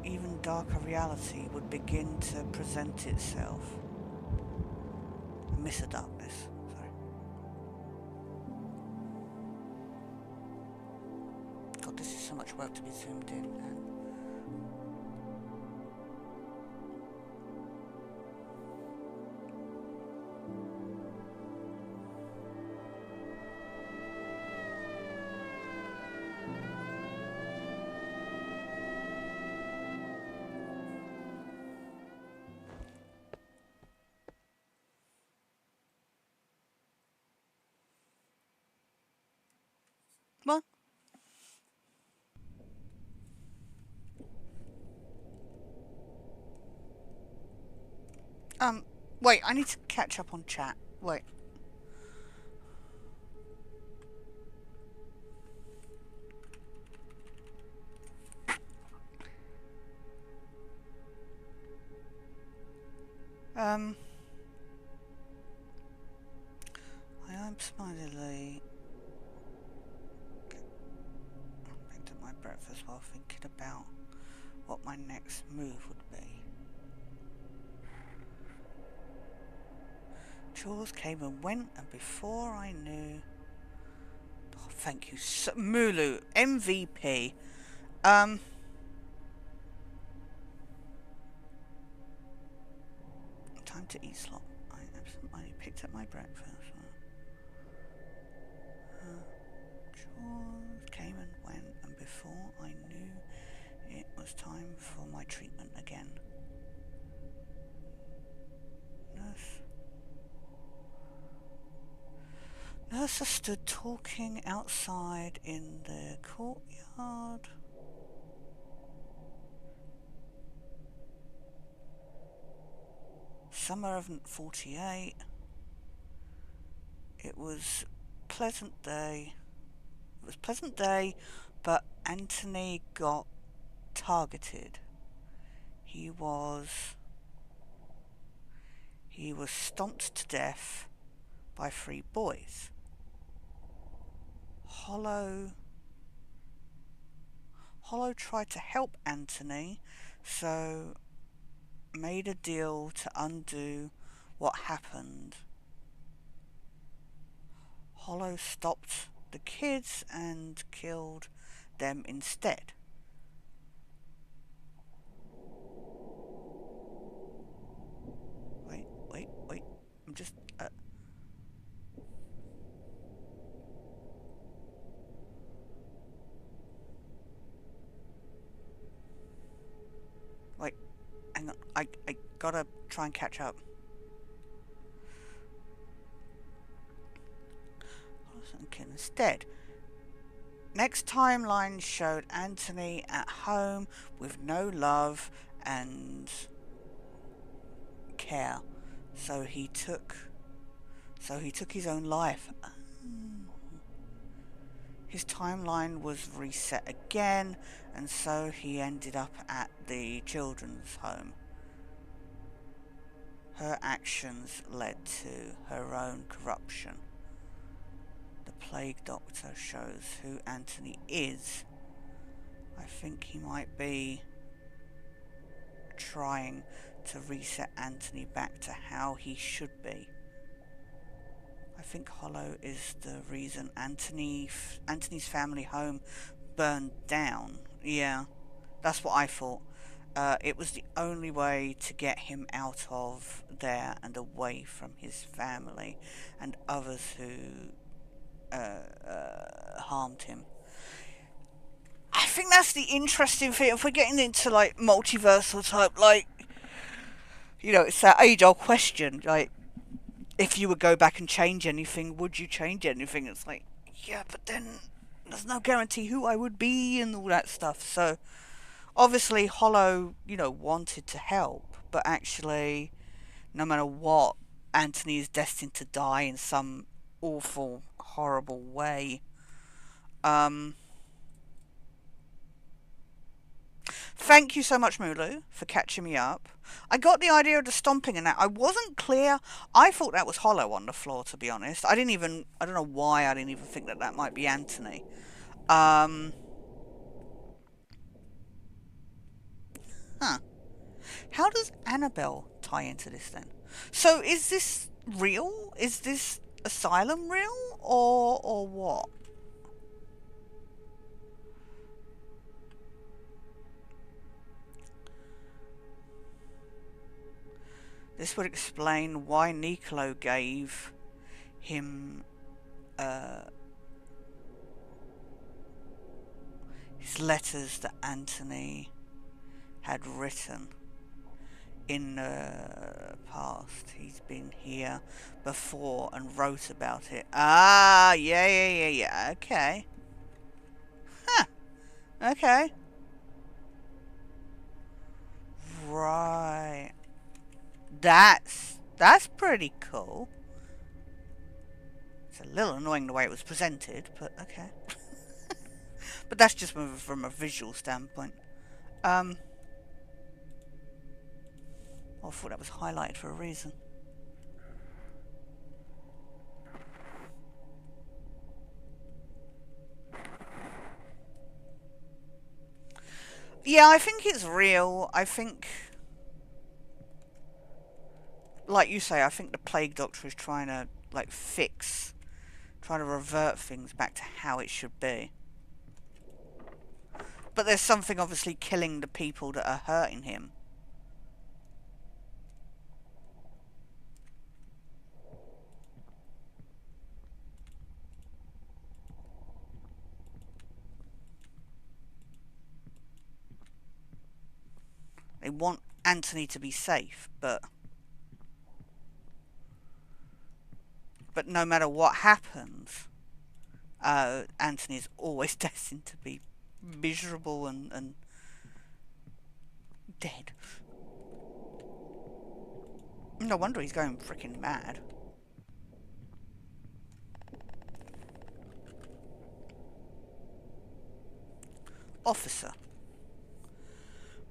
Even darker reality would begin to present itself. A mist of darkness. Sorry. God, this is so much work to be zoomed in. And well, wait, I need to catch up on chat. Wait. I am smilingly picked up my breakfast while thinking about what my next move would be. Chores came and went, and before I knew... Oh, thank you, Mulu, MVP. Time to eat slop. I absentmindedly picked up my breakfast. Chores came and went, and before I knew it was time for my treatment again. Nurses stood talking outside in the courtyard. Summer of 48. It was pleasant day. It was a pleasant day, but Anthony got targeted. He was stomped to death by 3 boys. Hollow tried to help Anthony, so made a deal to undo what happened. Hollow stopped the kids and killed them instead. Wait. I'm just... Wait, hang on. I gotta try and catch up. Instead, next timeline showed Anthony at home with no love and care. So he took his own life. His timeline was reset again, and so he ended up at the children's home. Her actions led to her own corruption. The plague doctor shows who Anthony is. I think he might be trying to reset Anthony back to how he should be. I think Hollow is the reason Anthony's family home burned down. Yeah, that's what I thought. It was the only way to get him out of there and away from his family and others who harmed him. I think that's the interesting thing. If we're getting into like multiversal type, like, you know, it's that age-old question. Like, if you would go back and change anything, would you change anything? It's like, yeah, but then there's no guarantee who I would be and all that stuff. So obviously Hollow, you know, wanted to help, but actually, no matter what, Anthony is destined to die in some awful, horrible way. Thank you so much, Mulu, for catching me up. I got the idea of the stomping and that. I wasn't clear. I thought that was Hollow on the floor, to be honest. I don't know why I didn't even think that that might be Anthony. Huh. How does Annabelle tie into this then? So is this real? Is this Asylum real? Or what? This would explain why Nicolo gave him his letters that Anthony had written in the past. He's been here before and wrote about it. Ah, yeah. Okay. Huh. Okay. Right. That's pretty cool. It's a little annoying the way it was presented, but okay. But that's just from a visual standpoint. I thought that was highlighted for a reason. Yeah, I think it's real. I think, like you say, I think the Plague Doctor is trying to, like, trying to revert things back to how it should be. But there's something obviously killing the people that are hurting him. They want Anthony to be safe, but no matter what happens, Anthony is always destined to be miserable and dead. No wonder he's going freaking mad. Officer.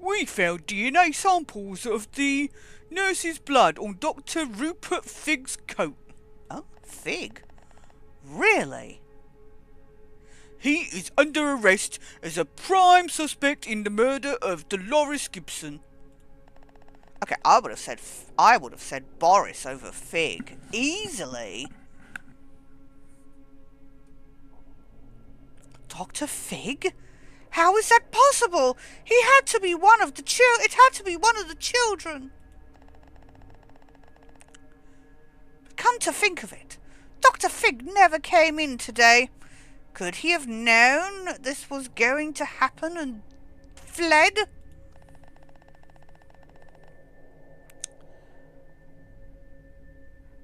We found DNA samples of the nurse's blood on Dr. Rupert Figg's coat. Oh, Figg? Really? He is under arrest as a prime suspect in the murder of Dolores Gibson. Okay, I would have said Boris over Figg easily. Dr. Figg? How is that possible? He had to be one of the It had to be one of the children. Come to think of it, Dr. Figg never came in today. Could he have known this was going to happen and fled?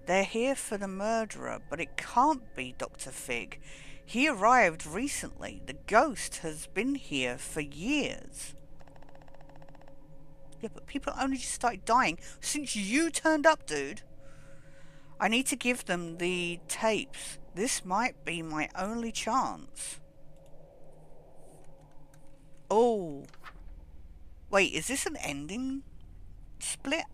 They're here for the murderer, but it can't be Dr. Figg. He arrived recently. The ghost has been here for years. Yeah, but people only just started dying since you turned up, dude. I need to give them the tapes. This might be my only chance. Oh. Wait, is this an ending split?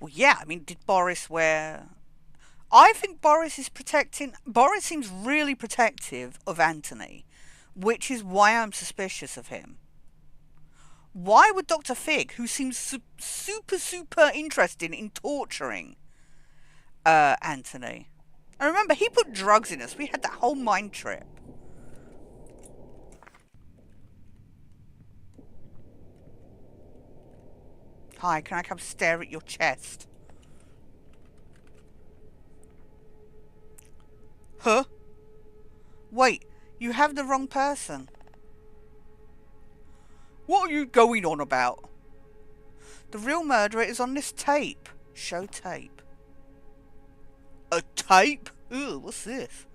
Well, yeah, I mean, did Boris wear... I think Boris is protecting... Boris seems really protective of Anthony, which is why I'm suspicious of him. Why would Dr. Fig, who seems super interested in torturing Anthony... And remember, he put drugs in us. We had that whole mind trip. Hi, can I come stare at your chest? Huh? Wait, you have the wrong person. What are you going on about? The real murderer is on this tape. Show tape. A tape? Ew, what's this?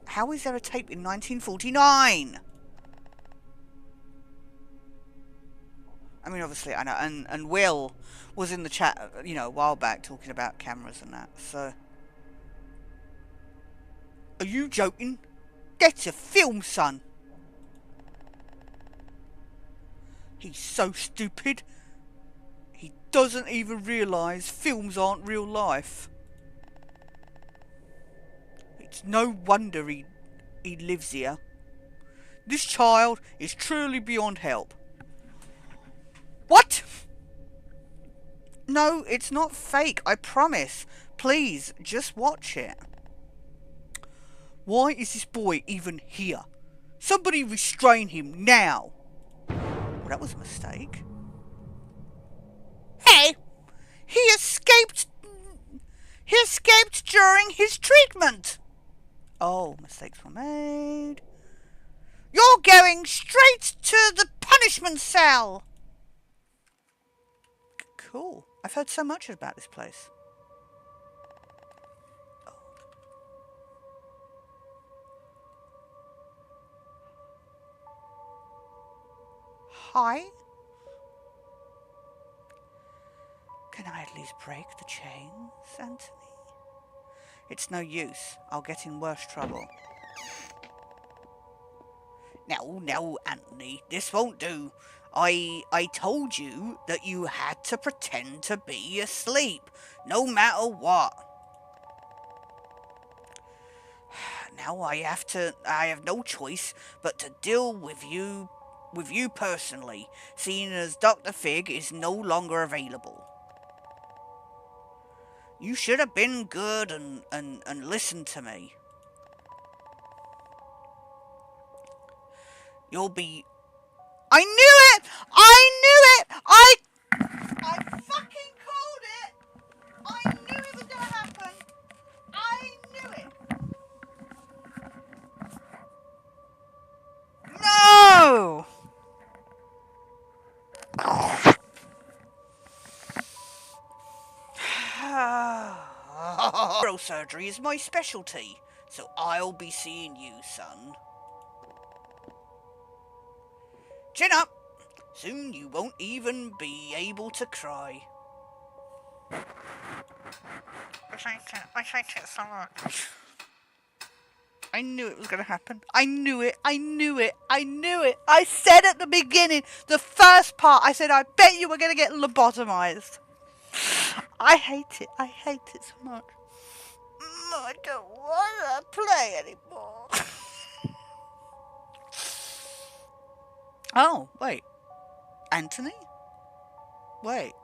How is there a tape in 1949? I mean, obviously, I know, and Will was in the chat, you know, a while back talking about cameras and that, so... Are you joking? That's a film, son. He's so stupid. He doesn't even realise films aren't real life. It's no wonder he lives here. This child is truly beyond help. What? No, it's not fake, I promise. Please, just watch it. Why is this boy even here? Somebody restrain him now. Well, that was a mistake. Hey! He escaped during his treatment. Oh, mistakes were made. You're going straight to the punishment cell. Cool. I've heard so much about this place. Hi? Can I at least break the chains, Anthony? It's no use. I'll get in worse trouble. No, Anthony, this won't do. I told you that you had to pretend to be asleep, no matter what. Now I have no choice but to deal with you personally, seeing as Dr. Fig is no longer available. You should have been good and listened to me. You'll be... I knew it! I fucking called it! I knew it was gonna happen! I knew it! No! Neurosurgery is my specialty, so I'll be seeing you, son. Chin up! Soon you won't even be able to cry. I hate it so much. I knew it was going to happen. I knew it. I said at the beginning, the first part, I said, I bet you were going to get lobotomized. I hate it. So much. I don't want to play anymore. Oh, wait. Anthony? Wait.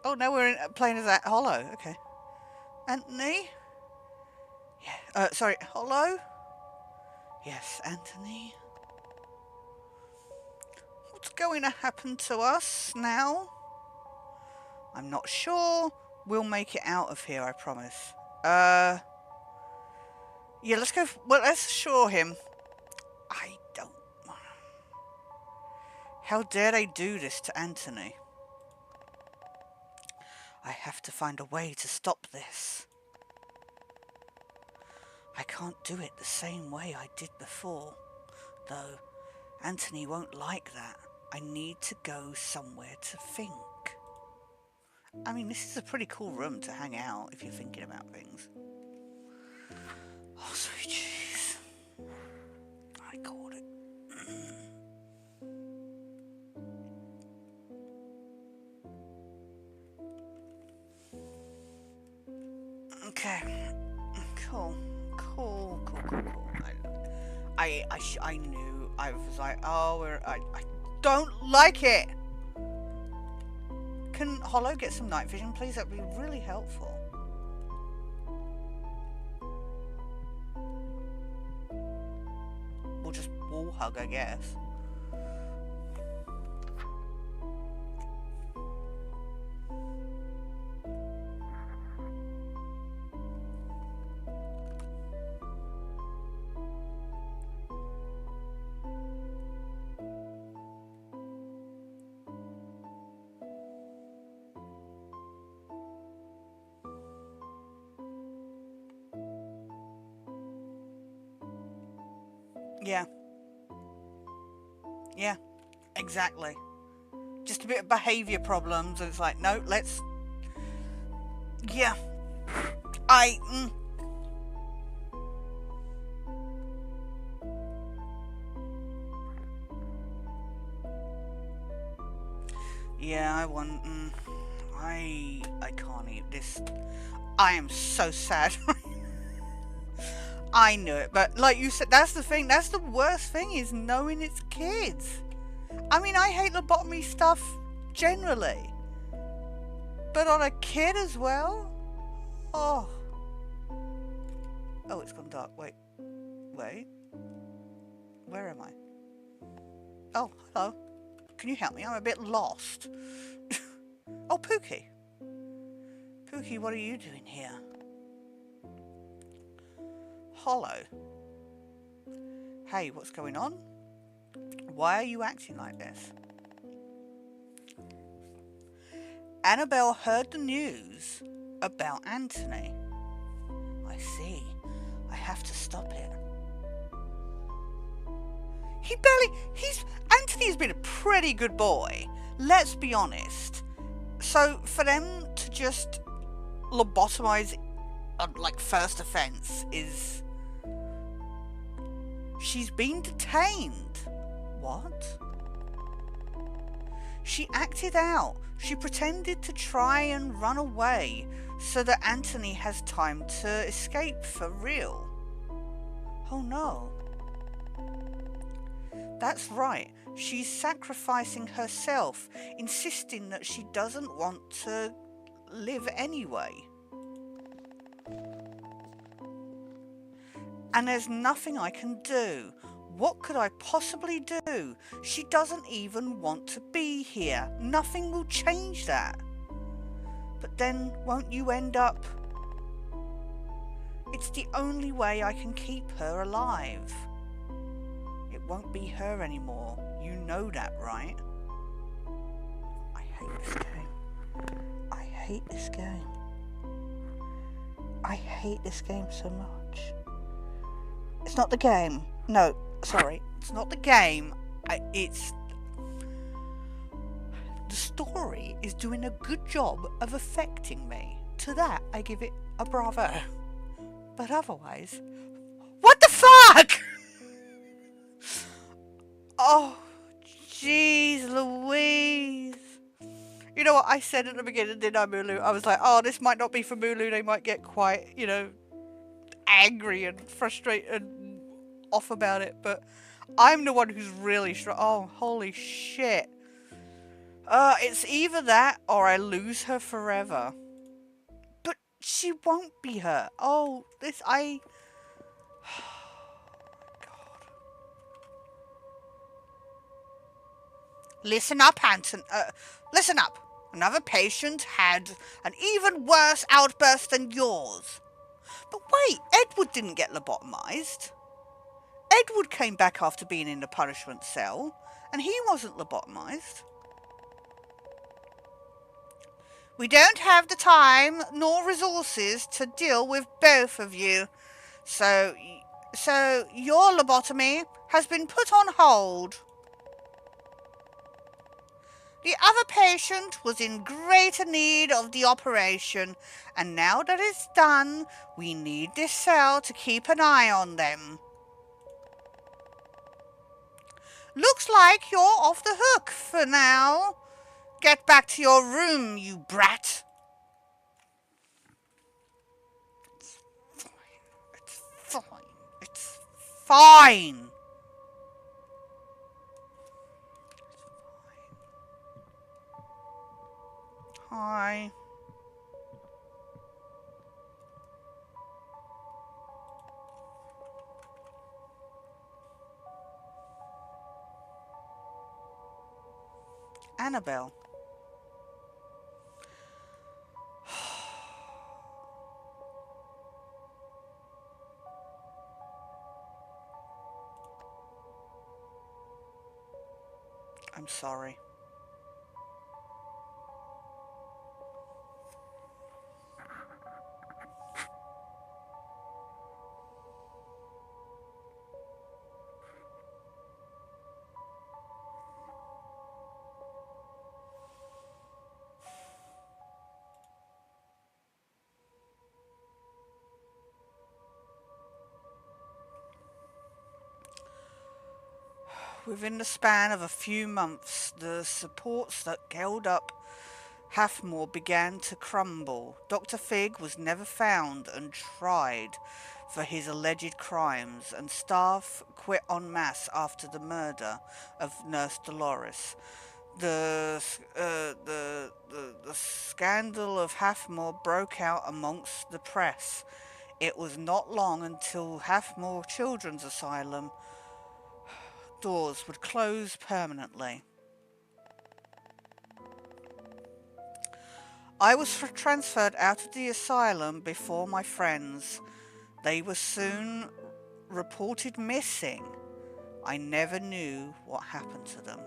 Oh, now we're playing as that Hollow. Okay. Anthony? Yeah. Sorry. Hollow? Yes, Anthony. What's going to happen to us now? I'm not sure. We'll make it out of here, I promise. Yeah, let's go. Well, let's assure him. How dare they do this to Anthony? I have to find a way to stop this. I can't do it the same way I did before, though Anthony won't like that. I need to go somewhere to think. I mean, this is a pretty cool room to hang out if you're thinking about things. Oh, sweet jeez. I caught it. Okay. Cool. I knew. I was like, oh, I don't like it. Can Hollow get some night vision, please? That'd be really helpful. We'll just wall hug, I guess. Yeah. Yeah, exactly. Just a bit of behaviour problems, and it's like, no, let's... Yeah. Yeah, I want... I can't eat this. I am so sad. I knew it, but like you said, that's the thing. That's the worst thing, is knowing it's kids. I mean, I hate lobotomy stuff generally, but on a kid as well? Oh. Oh, it's gone dark. Wait. Where am I? Oh, hello. Can you help me? I'm a bit lost. Oh, Pookie. Pookie, what are you doing here? Hollow. Hey, what's going on? Why are you acting like this? Annabelle heard the news about Anthony. I see. I have to stop it. Anthony's been a pretty good boy. Let's be honest. So for them to just lobotomize, like, first offence is... She's been detained. What? She acted out. She pretended to try and run away so that Anthony has time to escape for real. Oh no. That's right. She's sacrificing herself, insisting that she doesn't want to live anyway. And there's nothing I can do. What could I possibly do? She doesn't even want to be here. Nothing will change that. But then won't you end up... It's the only way I can keep her alive. It won't be her anymore. You know that, right? I hate this game. I hate this game. I hate this game so much. It's not the game. No, sorry. It's not the game. It's... The story is doing a good job of affecting me. To that, I give it a bravo. But otherwise... What the fuck?! Oh, jeez Louise. You know what I said at the beginning, didn't I, Mulu? I was like, oh, this might not be for Mulu. They might get quite, you know, angry and frustrated and off about it. But I'm the one who's really oh, holy shit. It's either that or I lose her forever. But she won't be hurt. Oh, Listen up, Hanson. Listen up. Another patient had an even worse outburst than yours. But wait, Edward didn't get lobotomized. Edward came back after being in the punishment cell, and he wasn't lobotomized. We don't have the time nor resources to deal with both of you, so your lobotomy has been put on hold. The other patient was in greater need of the operation, and now that it's done, we need this cell to keep an eye on them. Looks like you're off the hook for now. Get back to your room, you brat. It's fine. It's fine. Hi. Annabelle. I'm sorry. Within the span of a few months, the supports that held up Halfmore began to crumble. Dr. Fig was never found and tried for his alleged crimes, and staff quit en masse after the murder of Nurse Dolores. The scandal of Halfmore broke out amongst the press. It was not long until Halfmore Children's Asylum doors would close permanently. I was transferred out of the asylum before my friends. They were soon reported missing. I never knew what happened to them.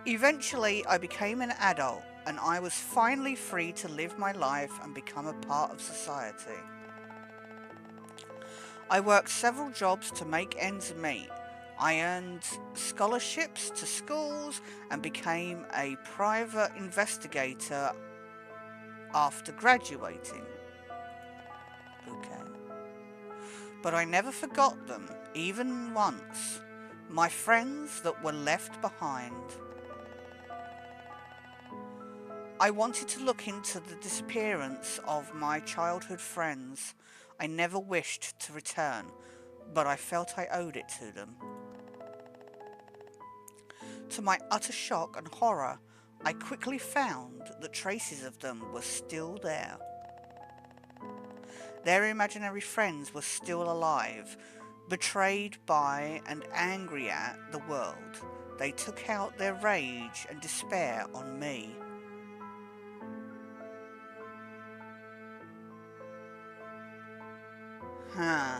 Eventually, I became an adult, and I was finally free to live my life and become a part of society. I worked several jobs to make ends meet. I earned scholarships to schools and became a private investigator after graduating. Okay. But I never forgot them, even once. My friends that were left behind. I wanted to look into the disappearance of my childhood friends. I never wished to return, but I felt I owed it to them. To my utter shock and horror, I quickly found that traces of them were still there. Their imaginary friends were still alive, betrayed by and angry at the world. They took out their rage and despair on me. Huh.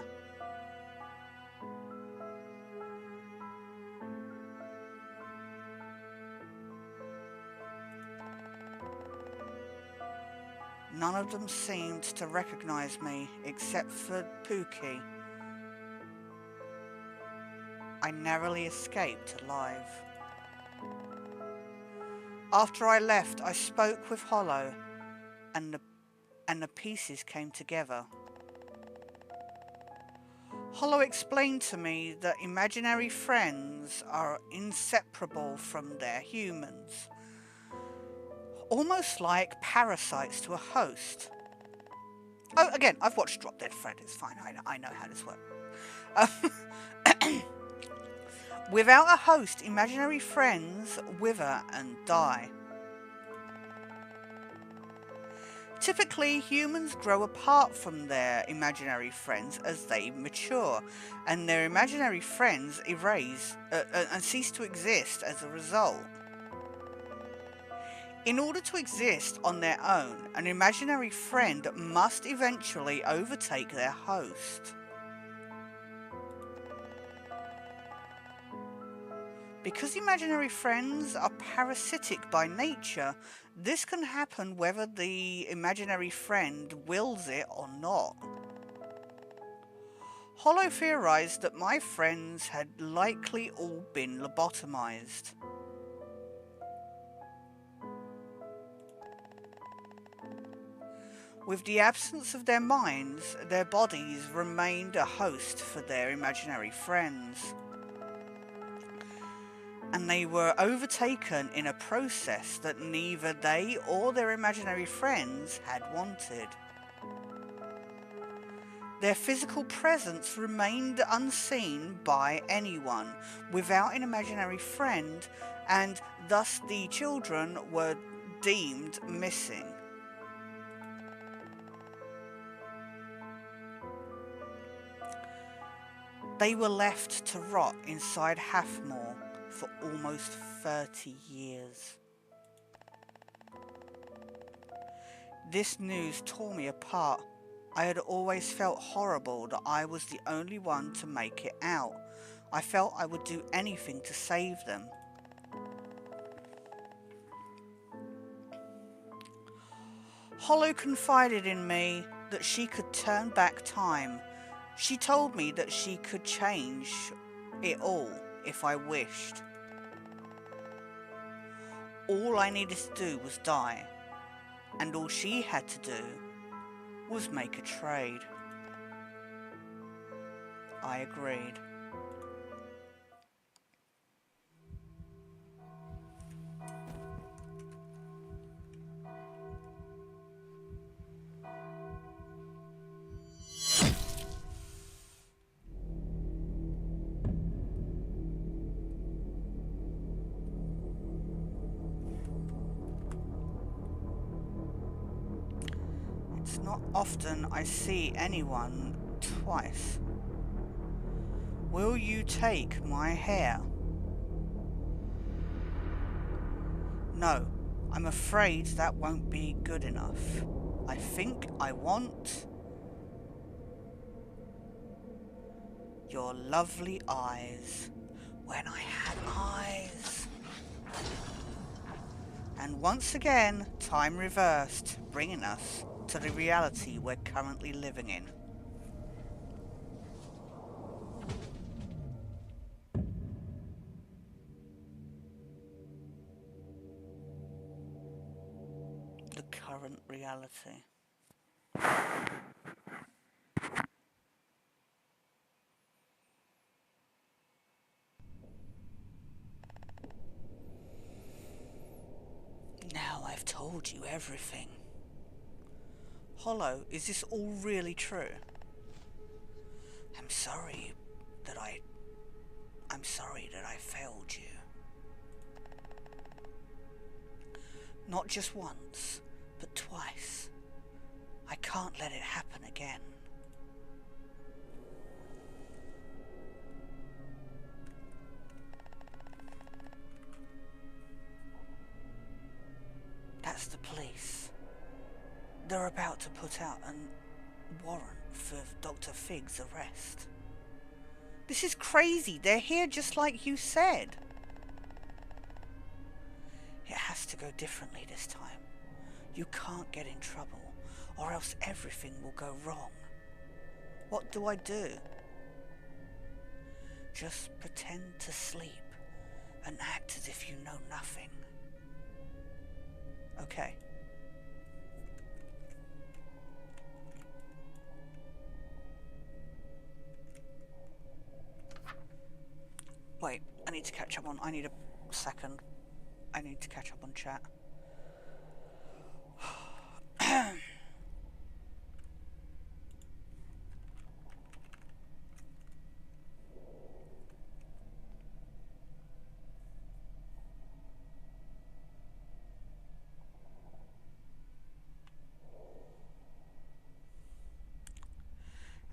None of them seemed to recognize me except for Pookie. I narrowly escaped alive. After I left, I spoke with Hollow, and the pieces came together. Hollow explained to me that imaginary friends are inseparable from their humans, almost like parasites to a host. Oh, again, I've watched Drop Dead Fred, it's fine, I know how this works. Without a host, imaginary friends wither and die. Typically, humans grow apart from their imaginary friends as they mature, and their imaginary friends erase and cease to exist as a result. In order to exist on their own, an imaginary friend must eventually overtake their host. Because imaginary friends are parasitic by nature, this can happen whether the imaginary friend wills it or not. Hollow theorized that my friends had likely all been lobotomized. With the absence of their minds, their bodies remained a host for their imaginary friends. And they were overtaken in a process that neither they or their imaginary friends had wanted. Their physical presence remained unseen by anyone without an imaginary friend, and thus the children were deemed missing. They were left to rot inside Halfmore for almost 30 years. This news tore me apart. I had always felt horrible that I was the only one to make it out. I felt I would do anything to save them. Hollow confided in me that she could turn back time. She told me that she could change it all if I wished. All I needed to do was die, and all she had to do was make a trade. I agreed. It's not often I see anyone twice. Will you take my hair? No, I'm afraid that won't be good enough. I think I want your lovely eyes. When I had eyes. And once again, time reversed, bringing us to the reality we're currently living in. The current reality. Now I've told you everything. Hollow, is this all really true? I'm sorry that I failed you. Not just once, but twice. I can't let it happen again. That's the police. They're about to put out a warrant for Dr. Fig's arrest. This is crazy. They're here just like you said. It has to go differently this time. You can't get in trouble, or else everything will go wrong. What do I do? Just pretend to sleep and act as if you know nothing. Okay. Wait, I need to catch up on... I need a second. I need to catch up on chat.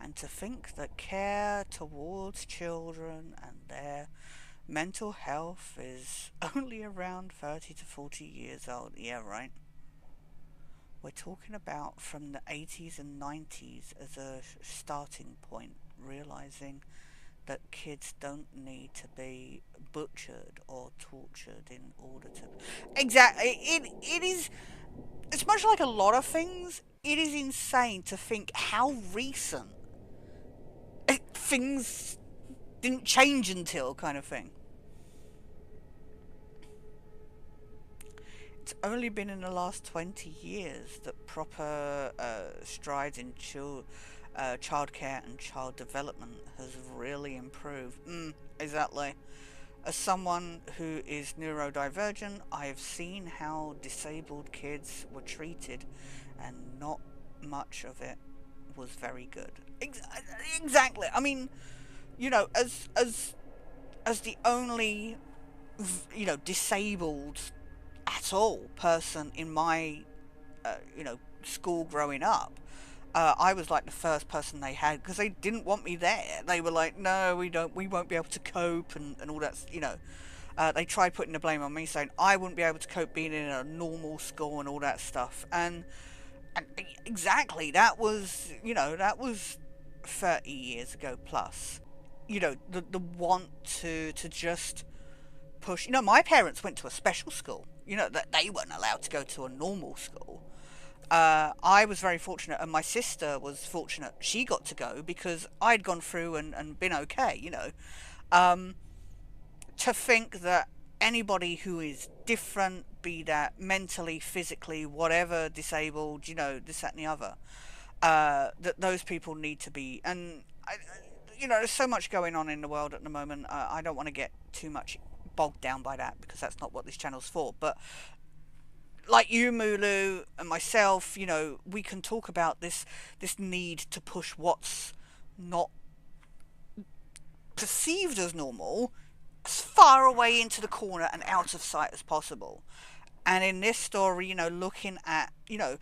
And to think that care towards children and their mental health is only around 30 to 40 years old. Yeah, right. We're talking about from the 80s and 90s as a starting point, realizing that kids don't need to be butchered or tortured in order to... Exactly. It is... It's much like a lot of things. It is insane to think how recent things didn't change until, kind of thing. It's only been in the last 20 years that proper strides in childcare and child development has really improved. Exactly. As someone who is neurodivergent, I have seen how disabled kids were treated, and not much of it was very good. Exactly. I mean, you know, as the only, disabled at all person in my, school growing up, I was like the first person they had, because they didn't want me there. They were like, no, we won't be able to cope, and all that, they tried putting the blame on me, saying I wouldn't be able to cope being in a normal school and all that stuff. And exactly, that was 30 years ago plus. The want to just push. My parents went to a special school. That they weren't allowed to go to a normal school. I was very fortunate, and my sister was fortunate. She got to go because I'd gone through and been okay. To think that anybody who is different, be that mentally, physically, whatever, disabled, this, that, and the other, that those people need to be. And there's so much going on in the world at the moment. I don't want to get too much bogged down by that, because that's not what this channel's for. But like you, Mulu, and myself, we can talk about this need to push what's not perceived as normal as far away into the corner and out of sight as possible. And in this story, looking at, the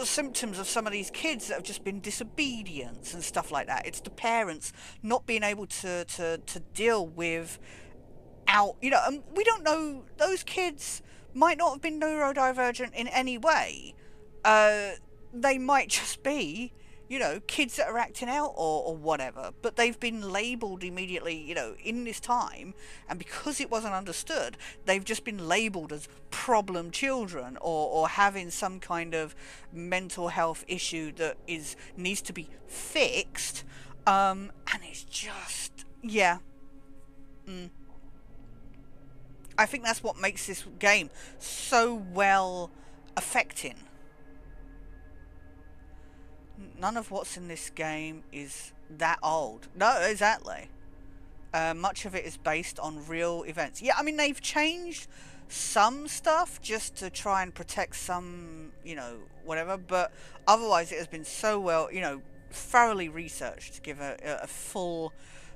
symptoms of some of these kids that have just been disobedience and stuff like that. It's the parents not being able to deal with and we don't know, those kids might not have been neurodivergent in any way. They might just be, kids that are acting out or whatever, but they've been labelled immediately, in this time, and because it wasn't understood, they've just been labelled as problem children, or having some kind of mental health issue that needs to be fixed, and it's just, yeah. I think that's what makes this game so well affecting. None of what's in this game is that old. No, exactly. Much of it is based on real events. Yeah, I mean, they've changed some stuff just to try and protect some, whatever, but otherwise it has been so well, thoroughly researched to give a full,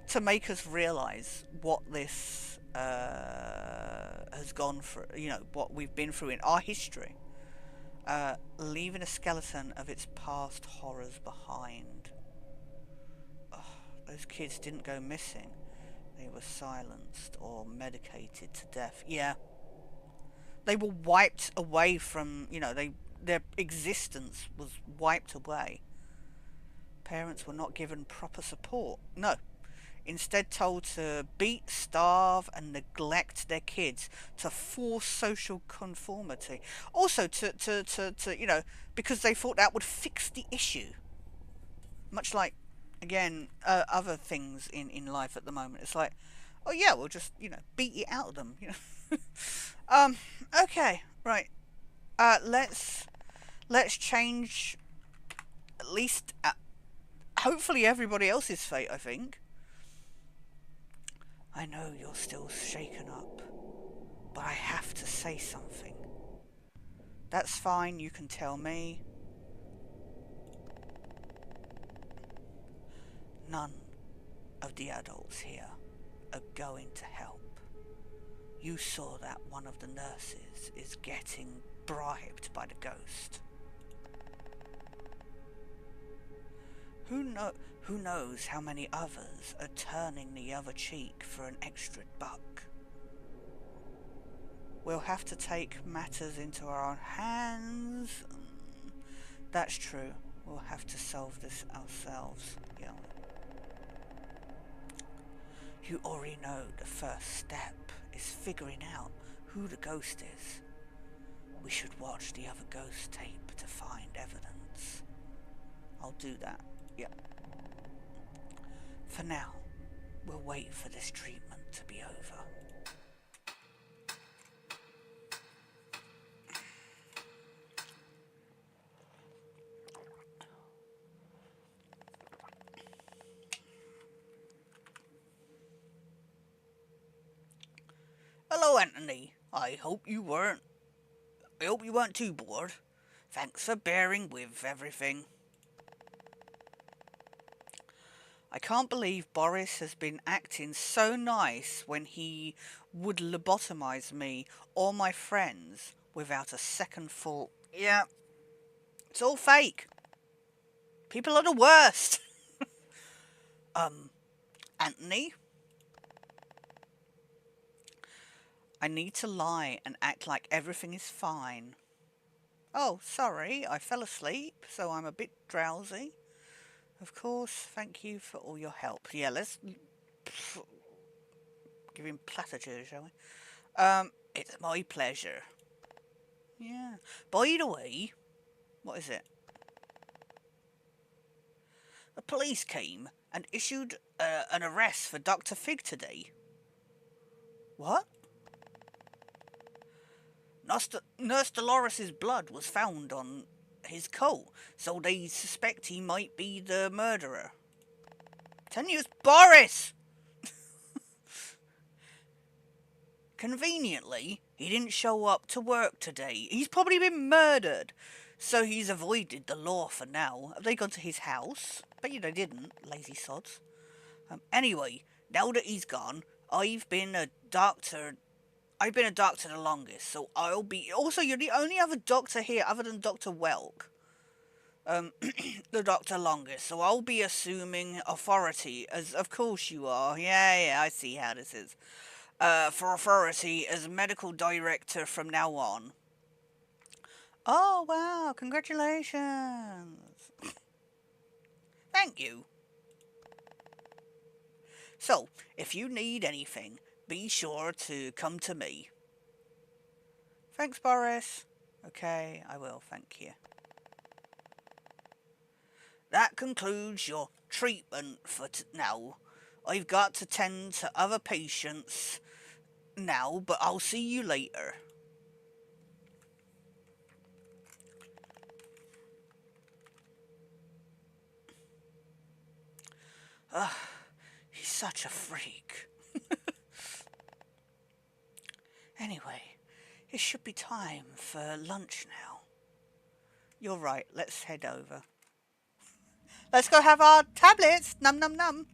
to make us realise what this has gone through, what we've been through in our history. Leaving a skeleton of its past horrors behind. Oh, those kids didn't go missing. They were silenced or medicated to death. Yeah. They were wiped away from, their existence was wiped away. Parents were not given proper support. No. Instead told to beat, starve, and neglect their kids to force social conformity. Also to because they thought that would fix the issue. Much like, again, other things in life at the moment. It's like, oh yeah, we'll just, beat it out of them. Okay, right. Let's change at least, hopefully everybody else's fate, I think. I know you're still shaken up, but I have to say something. That's fine, you can tell me. None of the adults here are going to help. You saw that one of the nurses is getting bribed by the ghost. Who knows how many others are turning the other cheek for an extra buck? We'll have to take matters into our own hands. That's true. We'll have to solve this ourselves. Yeah. You already know the first step is figuring out who the ghost is. We should watch the other ghost tape to find evidence. I'll do that. Yeah. For now, we'll wait for this treatment to be over. Hello, Anthony. I hope you weren't too bored. Thanks for bearing with everything. I can't believe Boris has been acting so nice when he would lobotomize me or my friends without a second thought. Yeah, it's all fake. People are the worst. Anthony? I need to lie and act like everything is fine. Oh, sorry, I fell asleep, so I'm a bit drowsy. Of course, thank you for all your help. Yeah, let's give him platitudes, shall we? It's my pleasure. Yeah. By the way, what is it? The police came and issued an arrest for Dr. Fig today. What? Nurse Dolores' blood was found on his coat, so they suspect he might be the murderer. Tell you it's Boris! Conveniently, he didn't show up to work today. He's probably been murdered, so he's avoided the law for now. Have they gone to his house? Bet you they didn't, lazy sods. Anyway, now that he's gone, I've been a doctor the longest, so I'll be... Also, you're the only other doctor here other than Dr. Welk. The doctor longest, so I'll be assuming authority, as of course you are. Yeah, I see how this is. For authority as medical director from now on. Oh, wow, congratulations. Thank you. So, if you need anything, be sure to come to me. Thanks, Boris. Okay, I will, thank you. That concludes your treatment for now. I've got to tend to other patients now, but I'll see you later. He's such a freak. Anyway, it should be time for lunch now. You're right, let's head over. Let's go have our tablets. Num num num.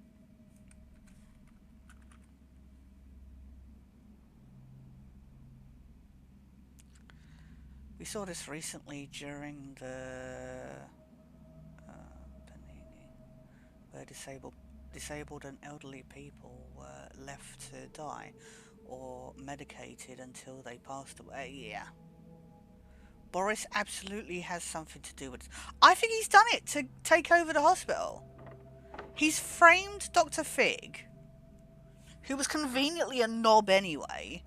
We saw this recently during the where disabled and elderly people were left to die or medicated until they passed away. Yeah. Boris absolutely has something to do with it. I think he's done it to take over the hospital. He's framed Dr. Fig, who was conveniently a knob anyway.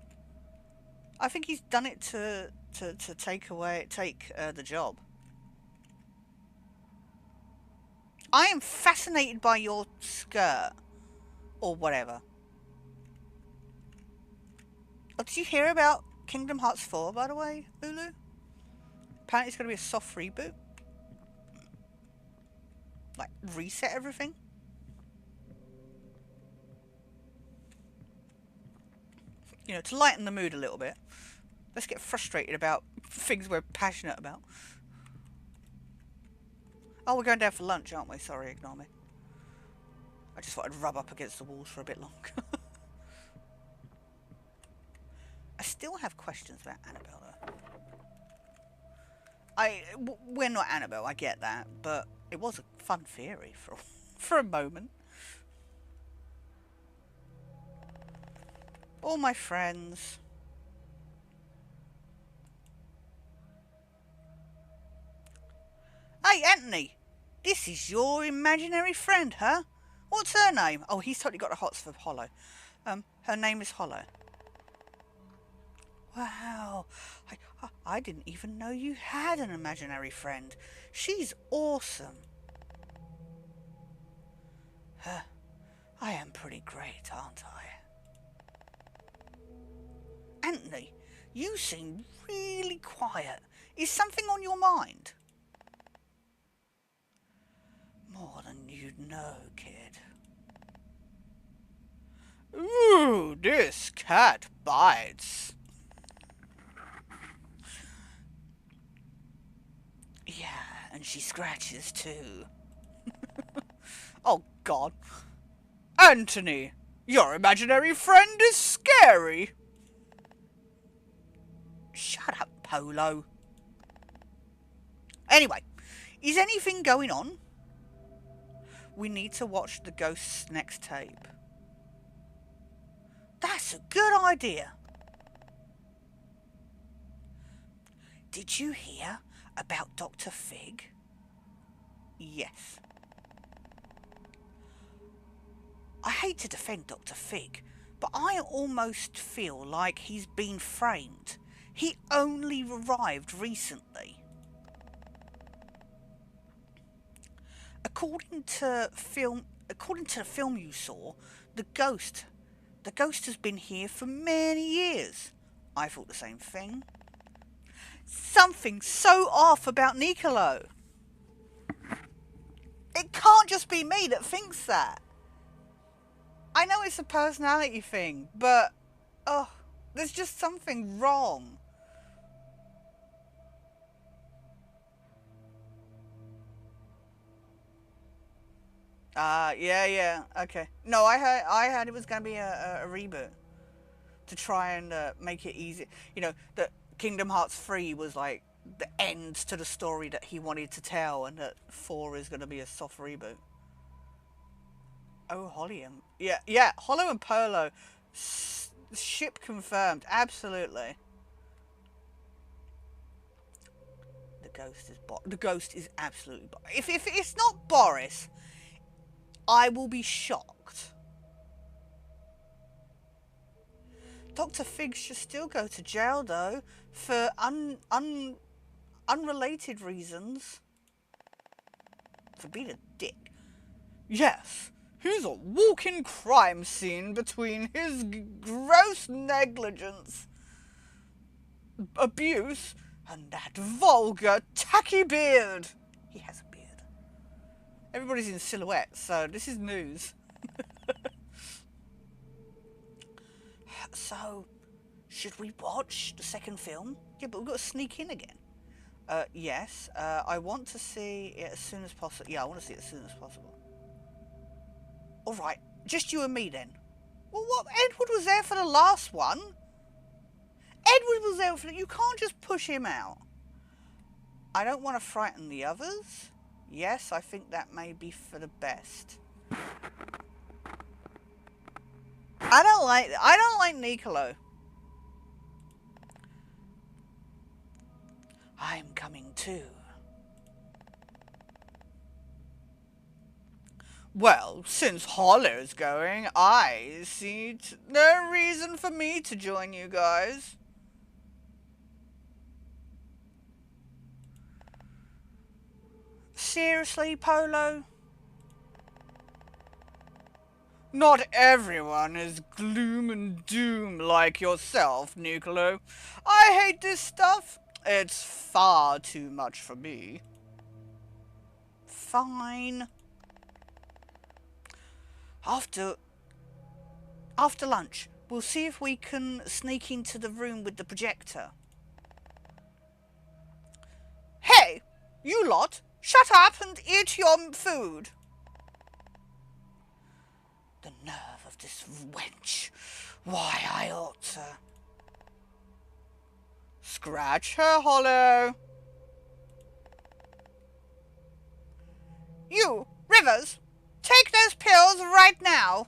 I think he's done it to take the job. I am fascinated by your skirt. Or whatever. Oh, did you hear about Kingdom Hearts 4, by the way, Lulu? Apparently it's going to be a soft reboot. Like, reset everything. You know, to lighten the mood a little bit. Let's get frustrated about things we're passionate about. Oh, we're going down for lunch, aren't we? Sorry, ignore me. I just thought I'd rub up against the walls for a bit longer. I still have questions about Annabelle, though. We're not Annabelle, I get that, but it was a fun theory for a moment. All my friends. Hey, Anthony! This is your imaginary friend, huh? What's her name? Oh, he's totally got the hots for Hollow. Her name is Hollow. Wow, I didn't even know you had an imaginary friend. She's awesome. I am pretty great, aren't I? Anthony, you seem really quiet. Is something on your mind? More than you'd know, kid. Ooh, this cat bites. Yeah, and she scratches too. Oh, God. Anthony, your imaginary friend is scary. Shut up, Polo. Anyway, is anything going on? We need to watch the ghost's next tape. That's a good idea. Did you hear about Dr. Fig? Yes. I hate to defend Dr. Fig, but I almost feel like he's been framed. He only arrived recently. According to the film you saw, the ghost has been here for many years. I thought the same thing. Something's so off about Nicolo. It can't just be me that thinks that. I know it's a personality thing, but there's just something wrong. Yeah, okay. No, I heard it was going to be a reboot to try and make it easy. You know, that Kingdom Hearts 3 was like the end to the story that he wanted to tell, and that 4 is going to be a soft reboot. Oh, Holly and... Yeah, Hollow and Polo. Ship confirmed, absolutely. The ghost is absolutely... If it's not Boris, I will be shocked. Dr. Fig should still go to jail, though, for unrelated reasons. For being a dick. Yes, he's a walking crime scene between his gross negligence, abuse, and that vulgar, tacky beard. He has a beard. Everybody's in silhouette, so this is news. So, should we watch the second film? Yeah, but we've got to sneak in again. Yes. I want to see it as soon as possible. Yeah, I want to see it as soon as possible. Alright, just you and me then. Well, what? Edward was there for the last one. Edward was there for the... You can't just push him out. I don't want to frighten the others. Yes, I think that may be for the best. I don't like Nicolo. I'm coming too. Well, since Hollow's going, I see no reason for me to join you guys. Seriously, Polo? Not everyone is gloom and doom like yourself, Nicolo. I hate this stuff. It's far too much for me. Fine. After lunch, we'll see if we can sneak into the room with the projector. Hey, you lot, shut up and eat your food. The nerve of this wench. Why, I ought to... Scratch her, Hollow. You, Rivers, take those pills right now.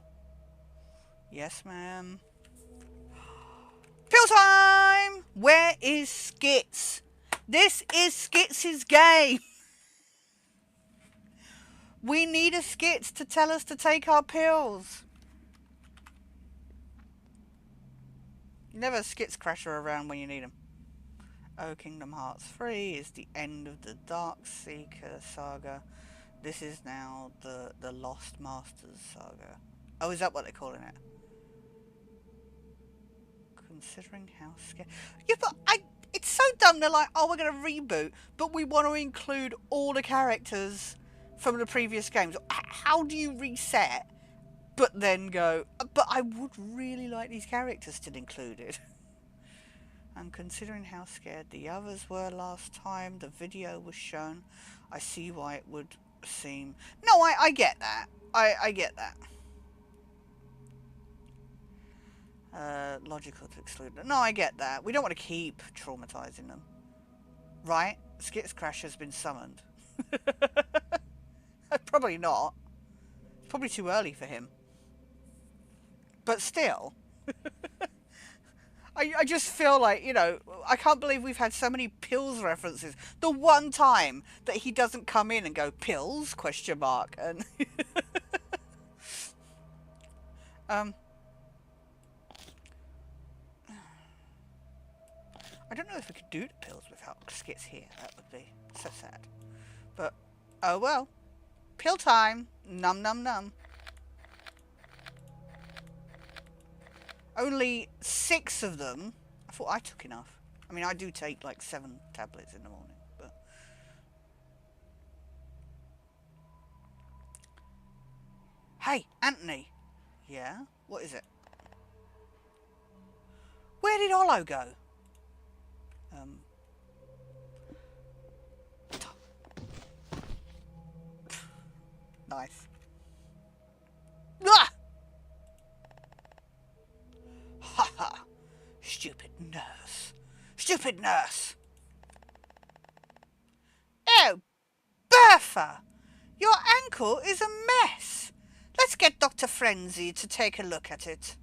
Yes, ma'am. Pill time! Where is Skits? This is Skits' game. We need a skits to tell us to take our pills. Never skits crasher around when you need them. Oh, Kingdom Hearts 3 is the end of the Dark Seeker saga. This is now the Lost Masters saga. Oh, is that what they're calling it? Considering how scary... Yeah, but it's so dumb. They're like, oh, we're going to reboot, but we want to include all the characters from the previous games. How do you reset, but then go, but I would really like these characters still included? And considering how scared the others were last time the video was shown, I see why it would seem... No, I get that. I get that. Logical to exclude them. No, I get that. We don't want to keep traumatizing them. Right? Skits Crash has been summoned. Probably not. It's probably too early for him. But still... I just feel like, you know, I can't believe we've had so many pills references. The one time that he doesn't come in and go, pills, question mark, and... I don't know if we could do the pills without skits here. That would be so sad. But, oh well. Pill time. Num num num. Only 6 of them. I thought I took enough. I mean, I do take like 7 tablets in the morning, but... Hey, Anthony. Yeah? What is it? Where did Olo go? Nice. Ah! Ha ha! Stupid nurse. Stupid nurse! Oh, Bertha! Your ankle is a mess. Let's get Dr. Frenzy to take a look at it.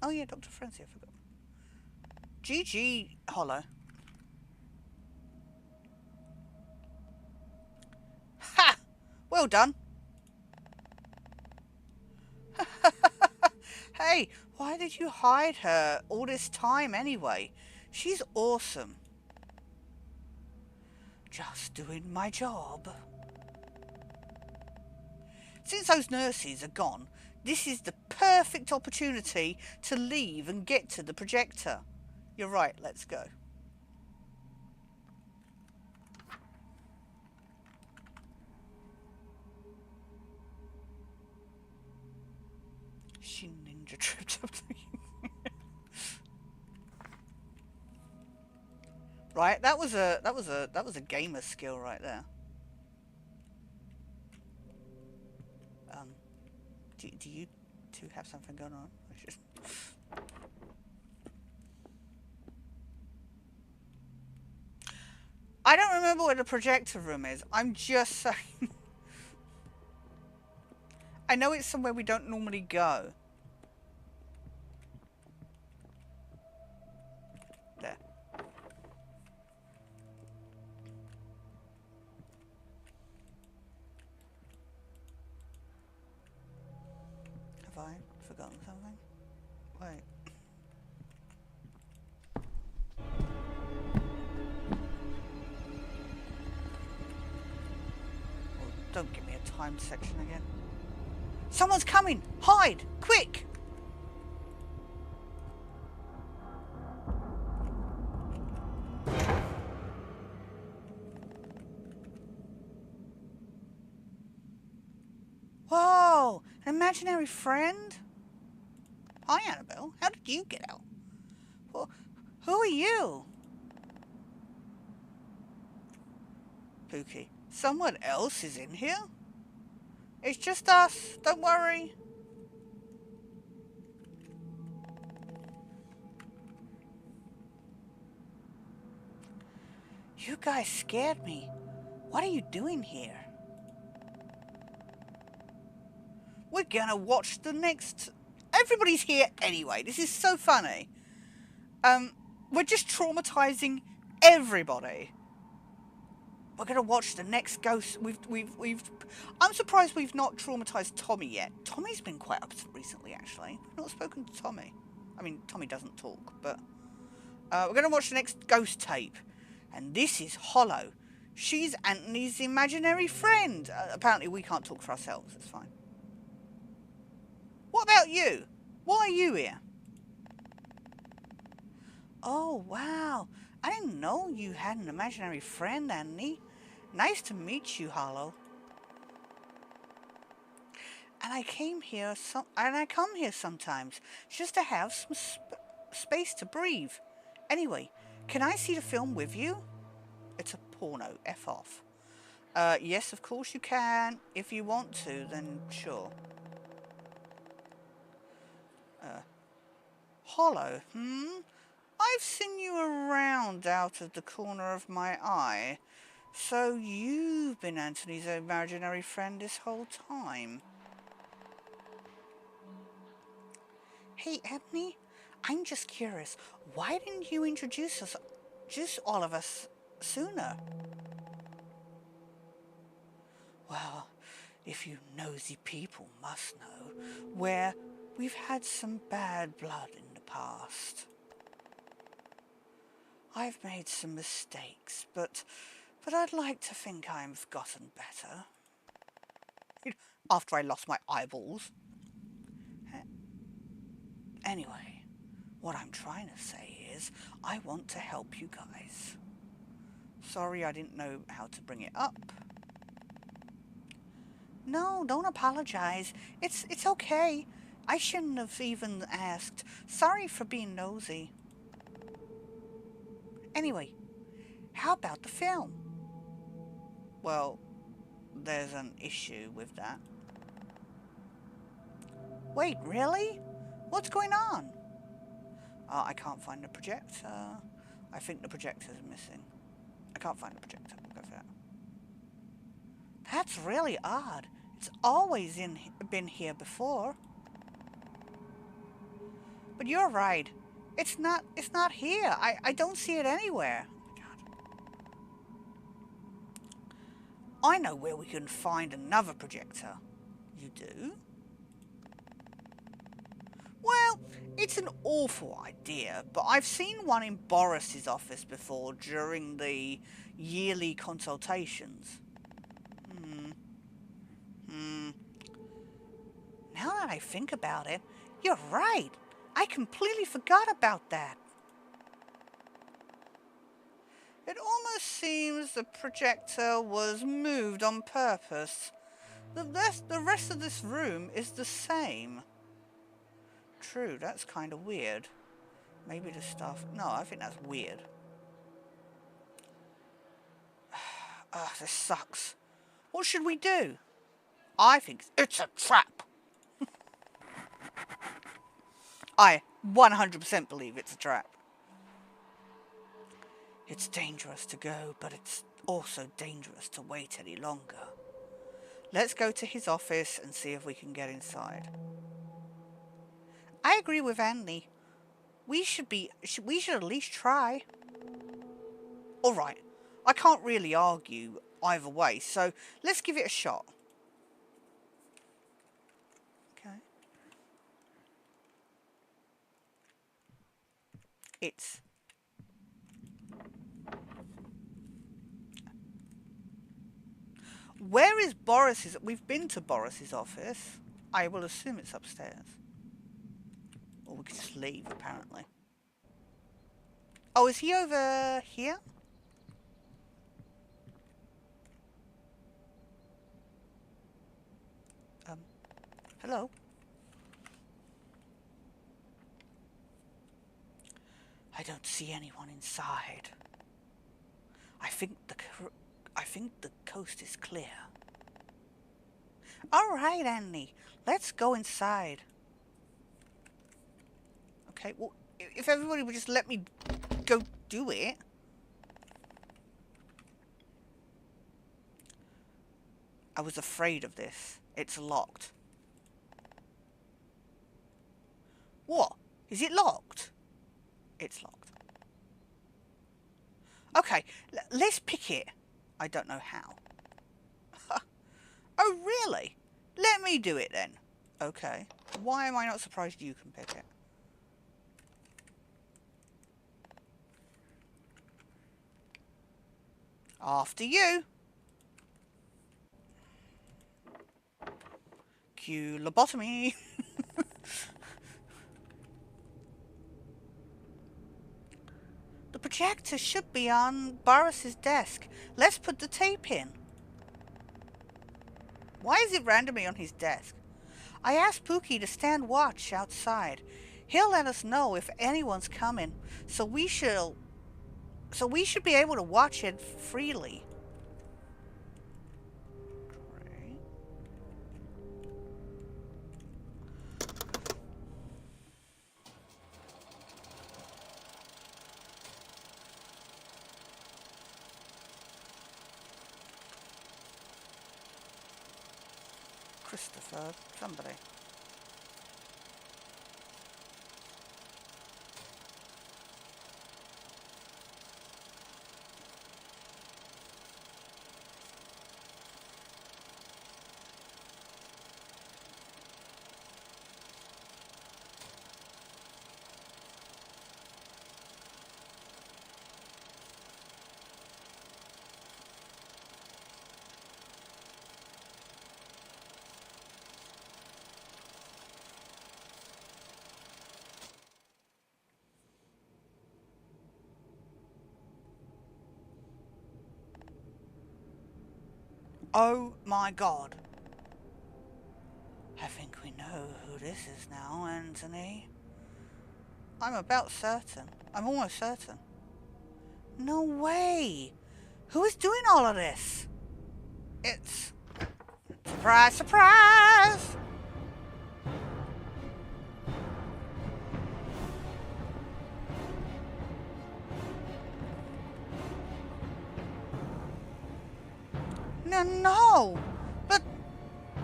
Oh yeah, Dr. Frenzy, I forgot. GG, Hollow. Ha! Well done. Hey, why did you hide her all this time anyway? She's awesome. Just doing my job. Since those nurses are gone, this is the perfect opportunity to leave and get to the projector. You're right, let's go. She ninja tripped up the... Right, that was a gamer skill right there. Do you two have something going on? I don't remember where the projector room is. I'm just saying. I know it's somewhere we don't normally go. There. Have I forgotten something? Wait. Oh, don't give me a time section again. Someone's coming! Hide! Quick! Whoa! An imaginary friend? Hi, Annabelle. How did you get out? Well, who are you? Pookie. Someone else is in here? It's just us. Don't worry. You guys scared me. What are you doing here? We're gonna watch the next... Everybody's here anyway. This is so funny. We're just traumatizing everybody. We're gonna watch the next ghost. We've. I'm surprised we've not traumatized Tommy yet. Tommy's been quite upset recently, actually. We've not spoken to Tommy. I mean, Tommy doesn't talk, but we're gonna watch the next ghost tape, and this is Hollow. She's Anthony's imaginary friend. Apparently, we can't talk for ourselves. It's fine. What about you? Why are you here? Oh, wow. I didn't know you had an imaginary friend, Anthony. Nice to meet you, Hollow. And I come here sometimes just to have some space to breathe. Anyway, can I see the film with you? It's a porno. F off. Yes, of course you can. If you want to, then sure. Hollow, I've seen you around out of the corner of my eye. So you've been Anthony's imaginary friend this whole time. Hey, Anthony, I'm just curious. Why didn't you introduce all of us, sooner? Well, if you nosy people must know, where we've had some bad blood in the past. I've made some mistakes, but I'd like to think I've gotten better. After I lost my eyeballs. Anyway, what I'm trying to say is, I want to help you guys. Sorry I didn't know how to bring it up. No, don't apologize. It's okay. I shouldn't have even asked. Sorry for being nosy. Anyway, how about the film? Well, there's an issue with that. Wait, really? What's going on? I can't find the projector. I think the projector's missing. I can't find the projector. We'll go for that. That's really odd. It's always been here before. But you're right. It's not here. I don't see it anywhere. Oh my God. I know where we can find another projector. You do? Well, it's an awful idea, but I've seen one in Boris's office before during the yearly consultations. Now that I think about it, you're right. I completely forgot about that. It almost seems the projector was moved on purpose. The rest of this room is the same. True, that's kind of weird. Maybe the stuff... No, I think that's weird. Ugh, this sucks. What should we do? I think it's a trap. I 100% believe it's a trap. It's dangerous to go, but it's also dangerous to wait any longer. Let's go to his office and see if we can get inside. I agree with Andy. We should at least try. Alright, I can't really argue either way, so let's give it a shot. Okay. It's... Where is Boris's... We've been to Boris's office. I will assume it's upstairs. Or we could just leave, apparently. Oh, is he over here? Hello? I don't see anyone inside. I think the coast is clear. All right, Andy. Let's go inside. Okay, well, if everybody would just let me go do it. I was afraid of this. It's locked. What? Is it locked? It's locked. Okay, let's pick it. I don't know how. Oh, really? Let me do it then. Okay. Why am I not surprised you can pick it? After you. Cue lobotomy. The projector should be on Boris's desk. Let's put the tape in. Why is it randomly on his desk? I asked Pookie to stand watch outside. He'll let us know if anyone's coming, so we should be able to watch it freely. Great. Christopher, somebody. Oh my god. I think we know who this is now, Anthony. I'm about certain. I'm almost certain. No way! Who is doing all of this? It's... Surprise, surprise! No, but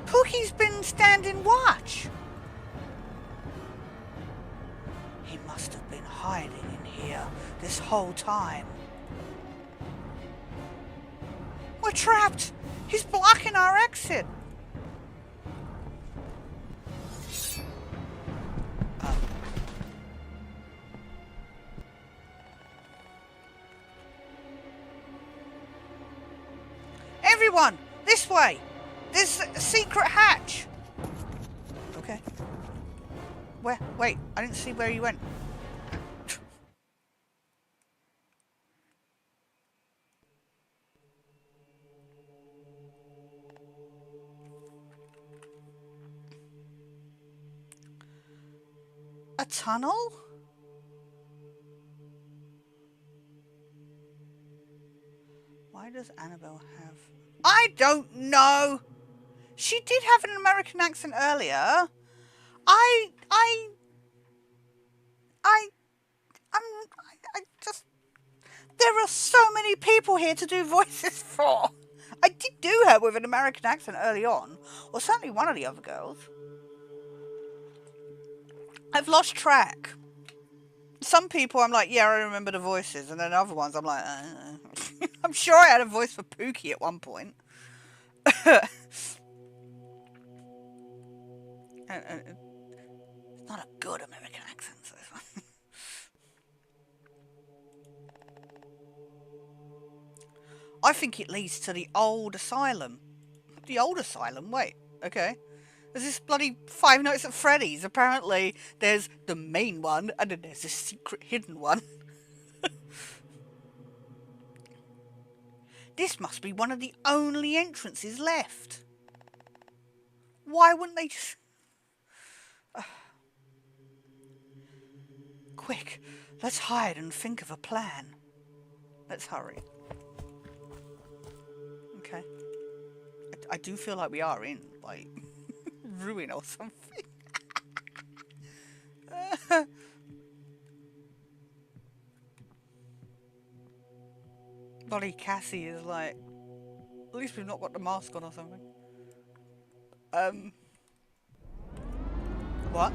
Pookie's been standing watch. He must have been hiding in here this whole time. We're trapped! He's blocking our exit! Everyone! This way! There's a secret hatch! Okay. Where? Wait, I didn't see where you went. A tunnel? Why does Annabelle have... I don't know! She did have an American accent earlier. I just... There are so many people here to do voices for. I did do her with an American accent early on. Or certainly one of the other girls. I've lost track. Some people I'm like, yeah, I remember the voices. And then other ones I'm like, I'm sure I had a voice for Pookie at one point. It's not a good American accent, so this one. I think it leads to the old asylum. The old asylum? Wait, okay. There's this bloody Five Nights at Freddy's. Apparently, there's the main one, and then there's this secret hidden one. This must be one of the only entrances left. Why wouldn't they just... Quick, let's hide and think of a plan. Let's hurry. Okay. I do feel like we are in, like, ruin or something. Bloody Cassie is like... At least we've not got the mask on or something. What?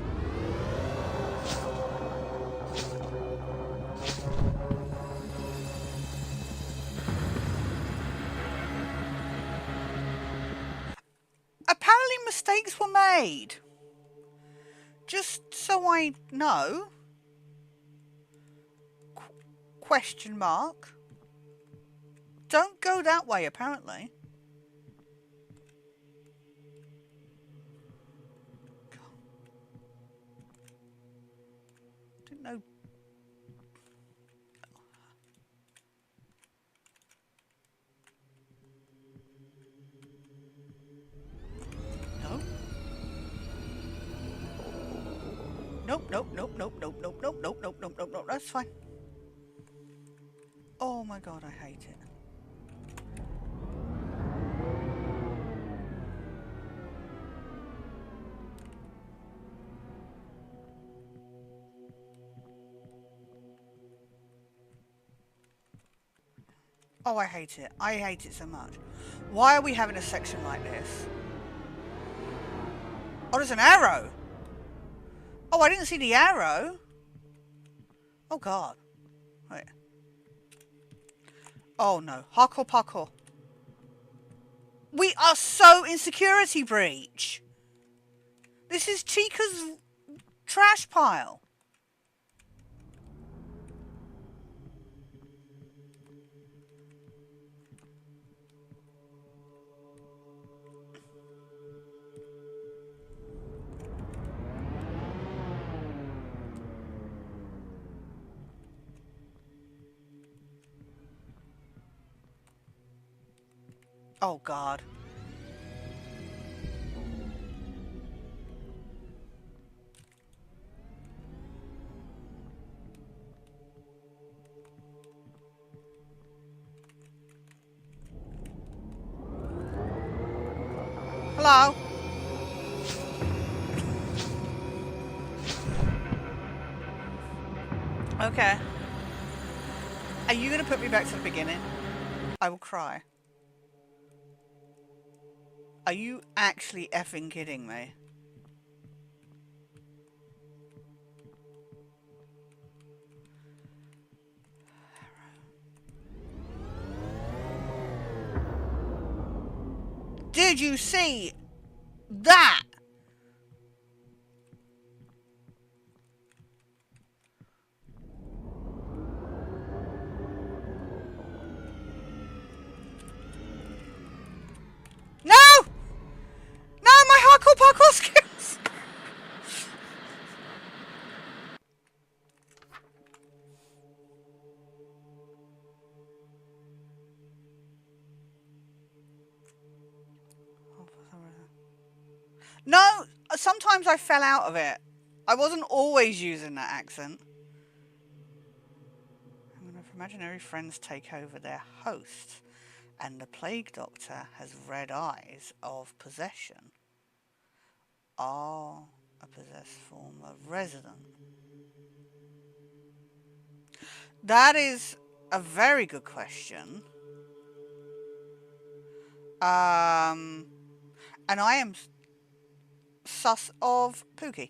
mistakes were made? Just so I know. Question mark. Don't go that way, apparently. Didn't know. No. Nope, nope, nope, nope, nope, nope, nope, nope, nope, nope, nope, nope. That's fine. Oh my god, I hate it. Oh, I hate it. I hate it so much. Why are we having a section like this? Oh, there's an arrow. Oh, I didn't see the arrow. Oh, God. Wait. Oh, no. Parkour, parkour. We are so in security breach. This is Chica's trash pile. Oh, God. Hello? Okay. Are you going to put me back to the beginning? I will cry. Are you actually effing kidding me? Did you see that? No! No, my hardcore parkour skills! No, sometimes I fell out of it. I wasn't always using that accent. When imaginary friends take over their host, and the plague doctor has red eyes of possession. Are a possessed former resident? That is a very good question. And I am sus of Pookie.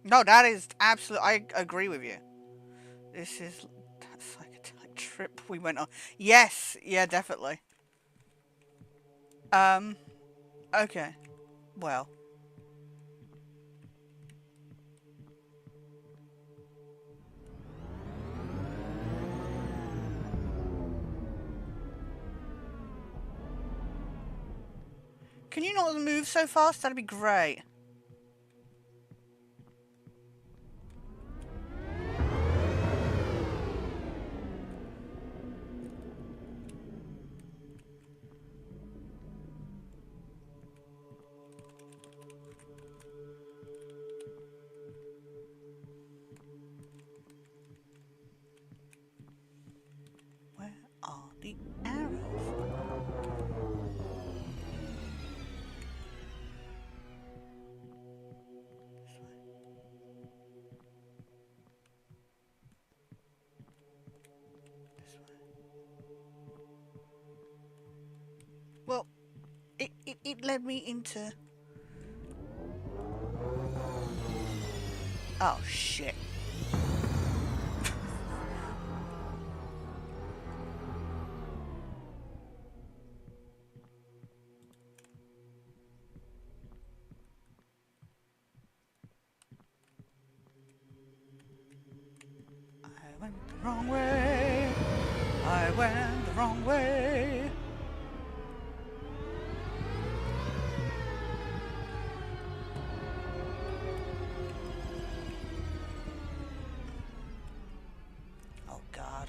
No, that is absolute. I agree with you. This is that psychedelic trip we went on. Yes, yeah, definitely. Okay. Well. Can you not move so fast? That'd be great. Where are the arrows? This way. Well, it led me into... Oh, shit. wrong way. I went the wrong way. Oh God.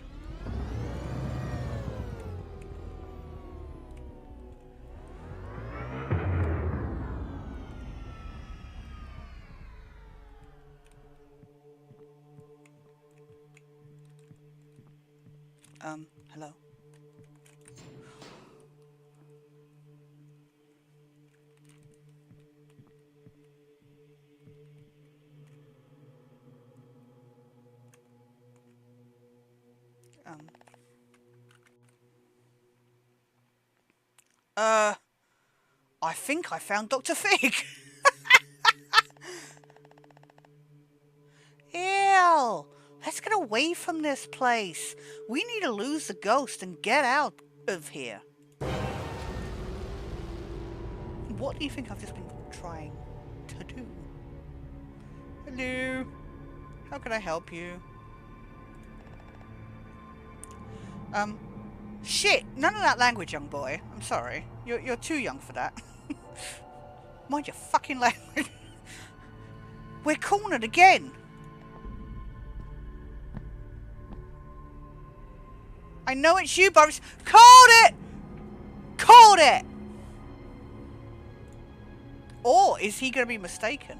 Hello? I think I found Dr. Fig. Ew! Let's get away from this place. We need to lose the ghost and get out of here. What do you think I've just been trying to do? Hello? How can I help you? Shit! None of that language, young boy. I'm sorry. You're too young for that. Mind your fucking language. We're cornered again. I know it's you, but called it! Called it! Or is he going to be mistaken?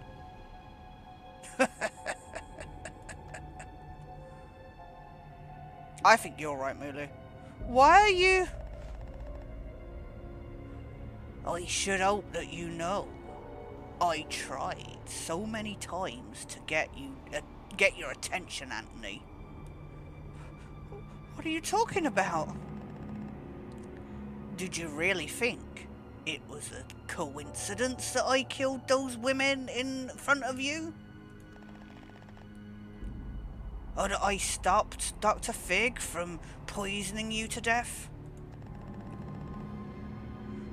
I think you're right, Mulu. Why are you... I should hope that you know. I tried so many times to get your attention, Anthony. What are you talking about? Did you really think it was a coincidence that I killed those women in front of you? Or that I stopped Dr. Fig from poisoning you to death?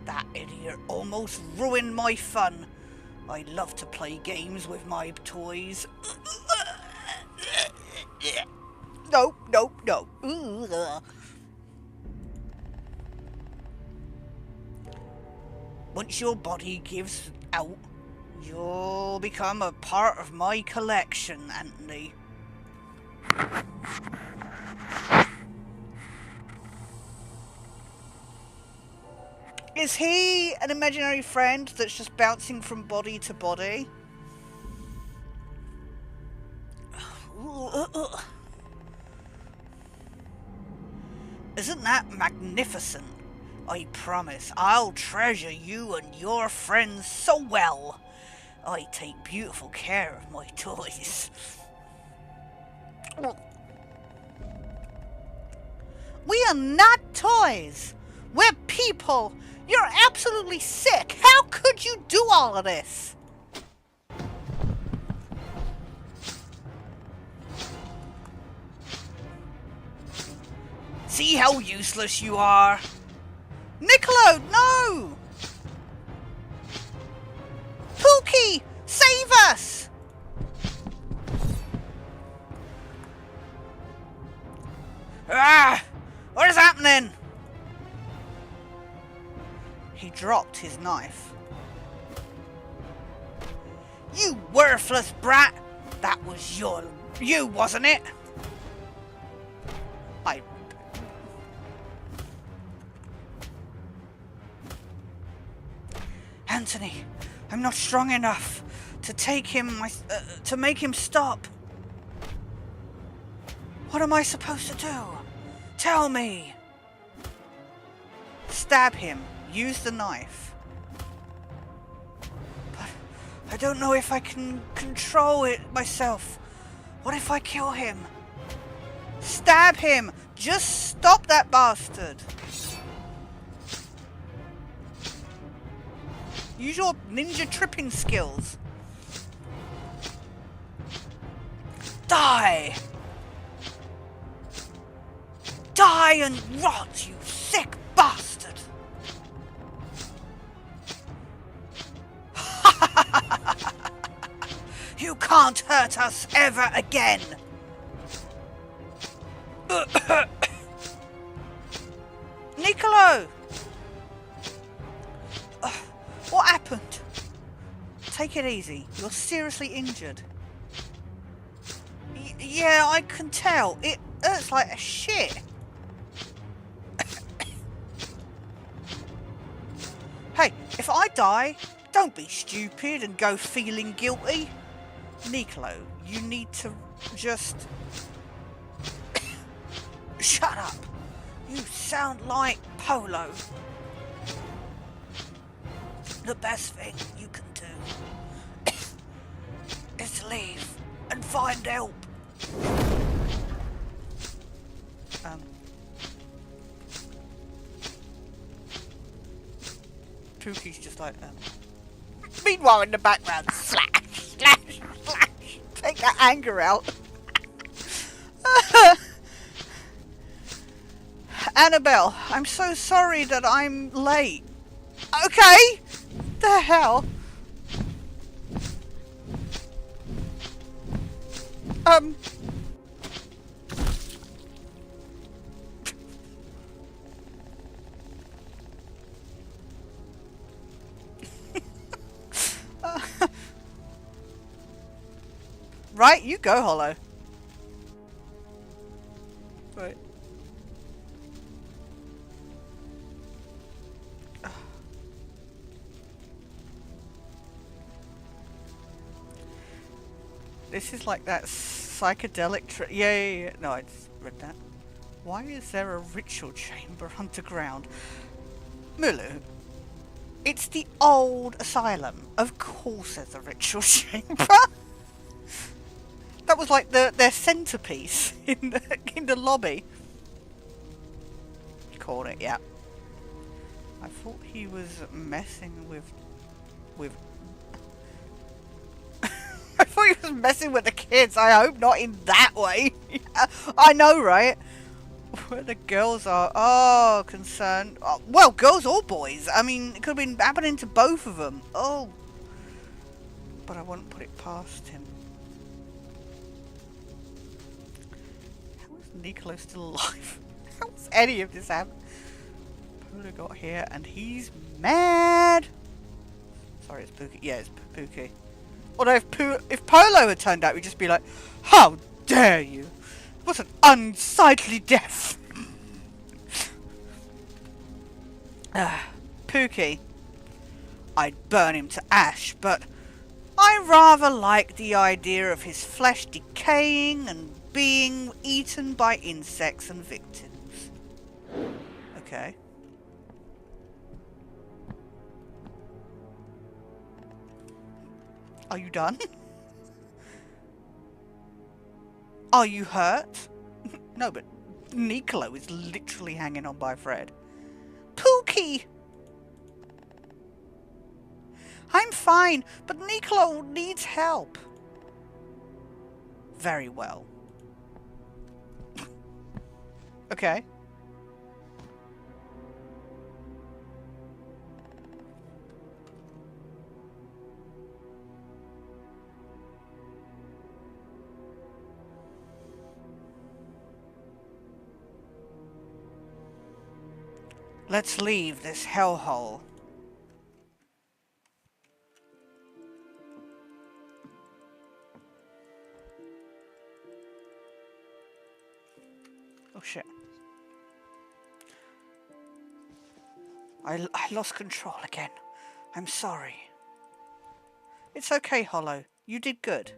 That idiot almost ruined my fun. I love to play games with my toys. No, no, no. Once your body gives out, you'll become a part of my collection, Anthony. Is he an imaginary friend that's just bouncing from body to body? Isn't that magnificent? I promise I'll treasure you and your friends so well. I take beautiful care of my toys. We are not toys. We're people. You're absolutely sick. How could you do all of this? See how useless you are? Niccolo, no! Pookie, save us! Ah! What is happening? He dropped his knife. You worthless brat! That was you, wasn't it? Anthony, I'm not strong enough to make him stop. What am I supposed to do? Tell me. Stab him. Use the knife. But I don't know if I can control it myself. What if I kill him? Stab him. Just stop that bastard. Use your ninja tripping skills. Die! Die and rot, you sick bastard! You can't hurt us ever again! Niccolo! What happened? Take it easy. You're seriously injured. Yeah, I can tell. It hurts like a shit. Hey, if I die, don't be stupid and go feeling guilty. Niccolo, you need to just... Shut up. You sound like Polo. The best thing you can do is leave and find help. Pookie's just like, Meanwhile, in the background, slash, slash, slash. Take that anger out. Annabelle, I'm so sorry that I'm late. Okay? The hell? Right, you go, Hollow. Right. This is like that psychedelic yeah. No, I just read that. Why is there a ritual chamber underground? Mulu, it's the old asylum. Of course there's a ritual chamber. That was like their centerpiece in the lobby. Called it, yeah. I thought he was messing with I thought he was messing with the kids. I hope not in that way. I know, right? Where the girls are. Oh, concerned. Oh, well, girls or boys. I mean, it could have been happening to both of them. Oh. But I wouldn't put it past him. How is Niccolo still alive? How's any of this happened? Polo got here and he's mad. Sorry, it's Pookie. Yeah, it's Pookie. Although if Polo had turned out, we'd just be like, how dare you? What an unsightly death. Pookie. I'd burn him to ash, but I rather like the idea of his flesh decaying and being eaten by insects and victims. Okay. Are you done? Are you hurt? No, but Niccolo is literally hanging on by a thread. Pookie! I'm fine, but Niccolo needs help. Very well. Okay. Let's leave this hellhole. Oh shit. I lost control again. I'm sorry. It's okay, Hollow. You did good.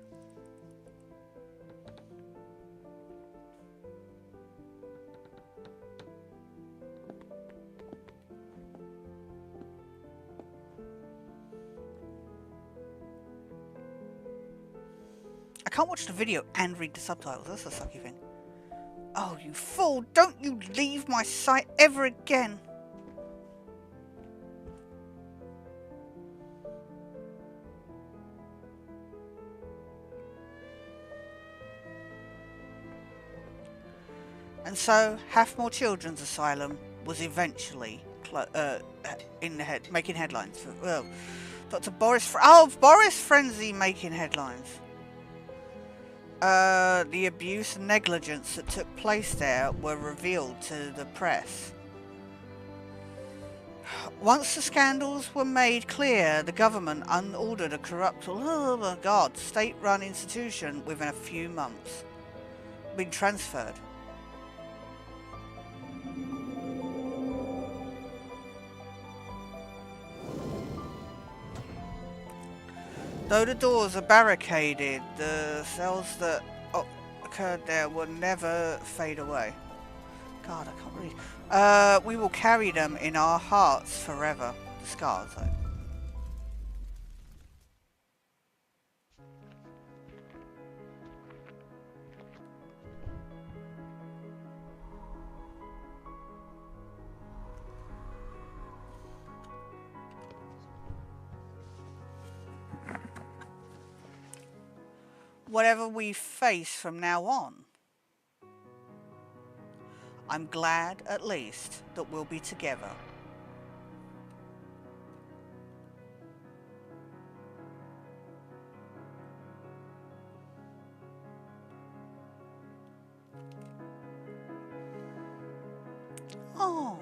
I can't watch the video and read the subtitles. That's a sucky thing. Oh, you fool! Don't you leave my sight ever again! And so, Halfmore Children's Asylum was eventually making headlines. Well, Dr. Boris Frenzy making headlines. The abuse and negligence that took place there were revealed to the press. Once the scandals were made clear, the government unordered a corrupt, state-run institution within a few months. Been transferred. Though the doors are barricaded, the cells that occurred there will never fade away. God, I can't read. We will carry them in our hearts forever. The scars, though. Whatever we face from now on, I'm glad, at least, that we'll be together. Oh.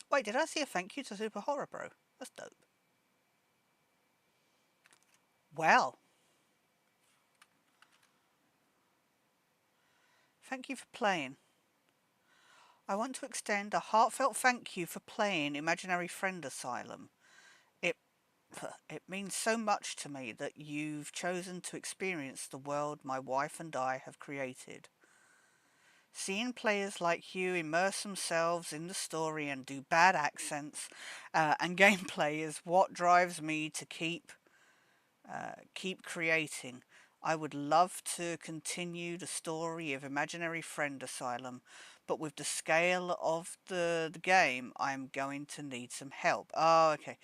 Wait, did I see a thank you to Super Horror Bro? That's dope. Well. Thank you for playing. I want to extend a heartfelt thank you for playing Imaginary Friend Asylum. It means so much to me that you've chosen to experience the world my wife and I have created. Seeing players like you immerse themselves in the story and do bad accents and gameplay is what drives me to keep creating. I would love to continue the story of Imaginary Friend Asylum, but with the scale of the game, I'm going to need some help. Oh, okay.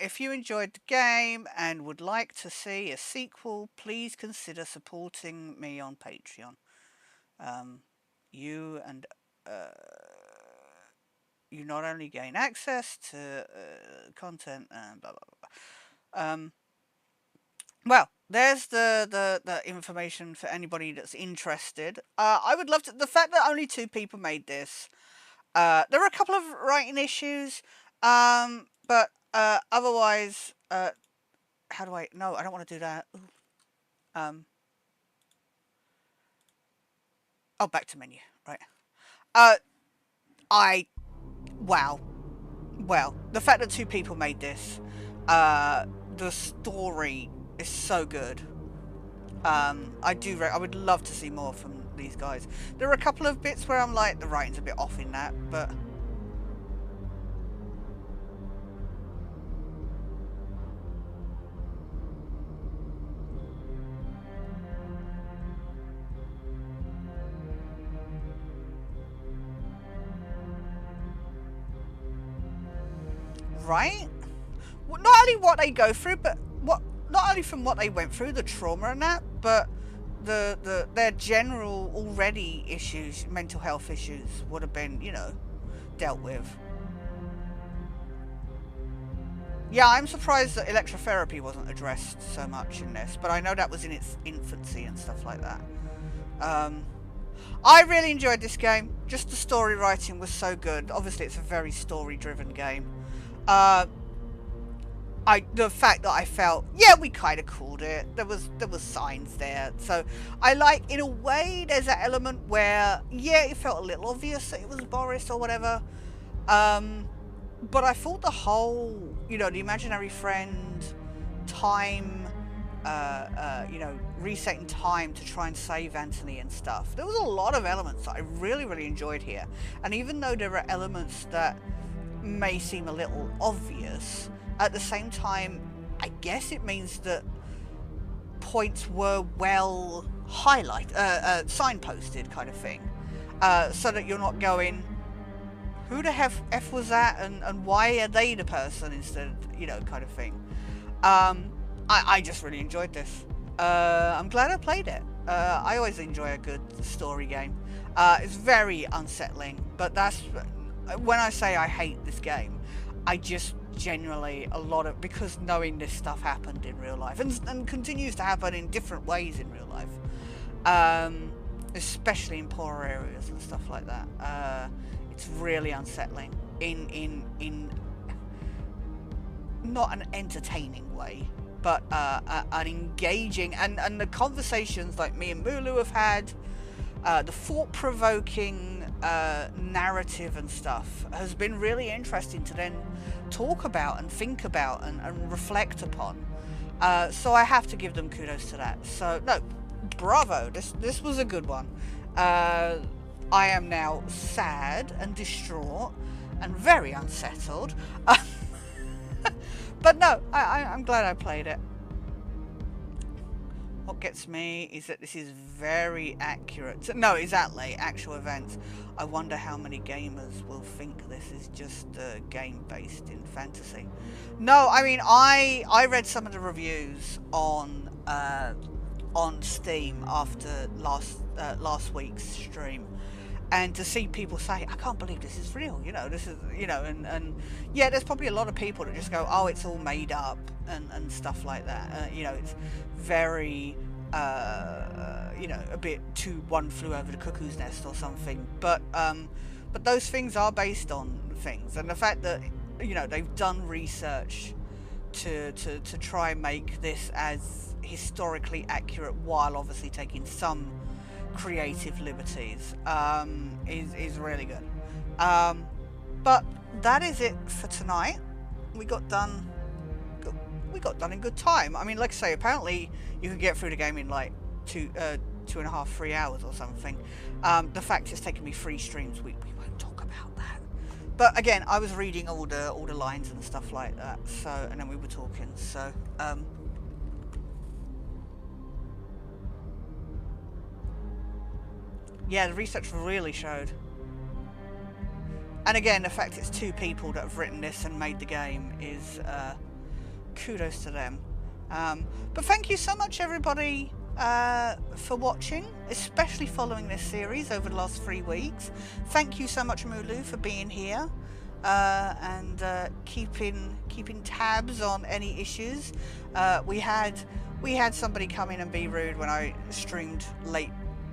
If you enjoyed the game and would like to see a sequel, please consider supporting me on Patreon. You not only gain access to content and blah blah blah. Well, there's the information for anybody that's interested. I would love to. The fact that only 2 people made this. There were a couple of writing issues, but otherwise, how do I? No, I don't want to do that. Oh, back to menu. Right. Wow. Well, the fact that 2 people made this, the story is so good. I would love to see more from these guys. There are a couple of bits where I'm like, the writing's a bit off in that, but right? Well, not only what they go through, but not only from what they went through, the trauma and that, but their general already issues, mental health issues, would have been, dealt with. Yeah, I'm surprised that electrotherapy wasn't addressed so much in this, but I know that was in its infancy and stuff like that. I really enjoyed this game. Just the story writing was so good. Obviously, it's a very story-driven game. The fact that I felt, yeah, we kind of called it. There was signs there. So I like, in a way, there's that element where, yeah, it felt a little obvious that it was Boris or whatever. But I thought the whole, the imaginary friend, time, resetting time to try and save Anthony and stuff. There was a lot of elements that I really, really enjoyed here. And even though there are elements that may seem a little obvious, at the same time, I guess it means that points were well signposted kind of thing. So that you're not going, who the F was that, and why are they the person instead, kind of thing. I just really enjoyed this. I'm glad I played it. I always enjoy a good story game. It's very unsettling, but that's when I say I hate this game. I just generally because knowing this stuff happened in real life and continues to happen in different ways in real life, especially in poorer areas and stuff like that. It's really unsettling in not an entertaining way, but an engaging and the conversations like me and Mulu have had, the thought-provoking narrative and stuff has been really interesting to then talk about and think about and reflect upon. So I have to give them kudos to that. So no, bravo, this was a good one. I am now sad and distraught and very unsettled. But no, I'm glad I played it. What gets me is that this is very accurate. No, exactly, actual events. I wonder how many gamers will think this is just a game based in fantasy. No, I mean, I read some of the reviews on Steam after last week's stream. And to see people say, I can't believe this is real, this is, and yeah, there's probably a lot of people that just go, oh, it's all made up and stuff like that. It's very, a bit too one flew over the cuckoo's nest or something. But those things are based on things. And the fact that, they've done research to try and make this as historically accurate while obviously taking some creative liberties is really good. But that is it for tonight. We got done in good time. I mean, like I say, apparently you can get through the game in like 2.5-3 hours or something. The fact it's taken me 3 streams, we won't talk about that. But again, I was reading all the lines and stuff like that, so, and then we were talking, so yeah, the research really showed. And again, the fact it's 2 people that have written this and made the game is kudos to them. But thank you so much, everybody, for watching, especially following this series over the last 3 weeks. Thank you so much, Mulu, for being here and keeping tabs on any issues. We had somebody come in and be rude when I streamed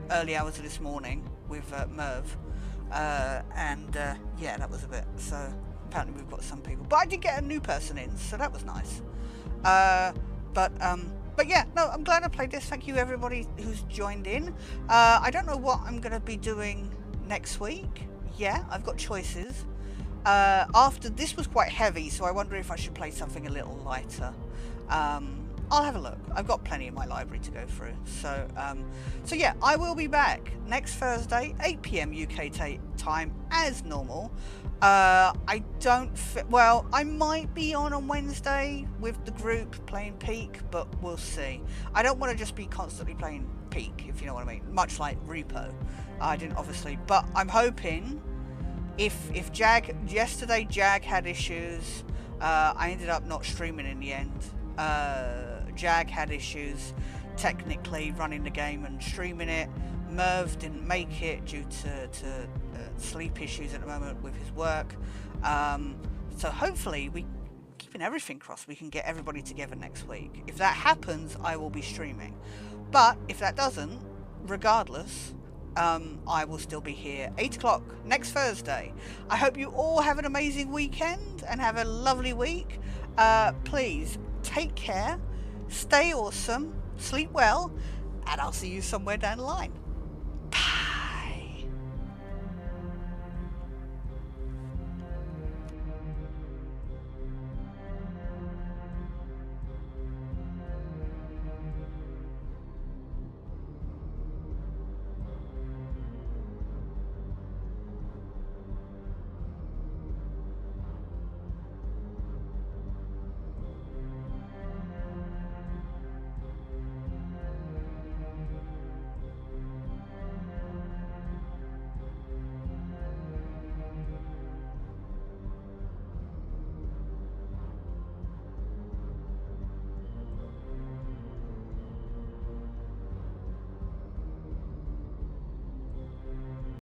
early hours of this morning with Merv, and yeah, that was a bit, so apparently we've got some people, but I did get a new person in, so that was nice. But yeah, no, I'm glad I played this. Thank you everybody who's joined in. I don't know what I'm gonna be doing next week. Yeah, I've got choices. After this was quite heavy, so I wonder if I should play something a little lighter. I'll have a look. I've got plenty in my library to go through. So yeah, I will be back next Thursday, 8 PM UK time as normal. I might be on Wednesday with the group playing Peak, but we'll see. I don't want to just be constantly playing Peak, if you know what I mean. Much like Repo. I didn't obviously, but I'm hoping if yesterday Jag had issues, I ended up not streaming in the end. Jag had issues technically running the game and streaming it. Merv didn't make it due to sleep issues at the moment with his work. So hopefully, keeping everything crossed, we can get everybody together next week. If that happens, I will be streaming. But if that doesn't, regardless, I will still be here 8 o'clock next Thursday. I hope you all have an amazing weekend and have a lovely week. Please take care, stay awesome, sleep well, and I'll see you somewhere down the line.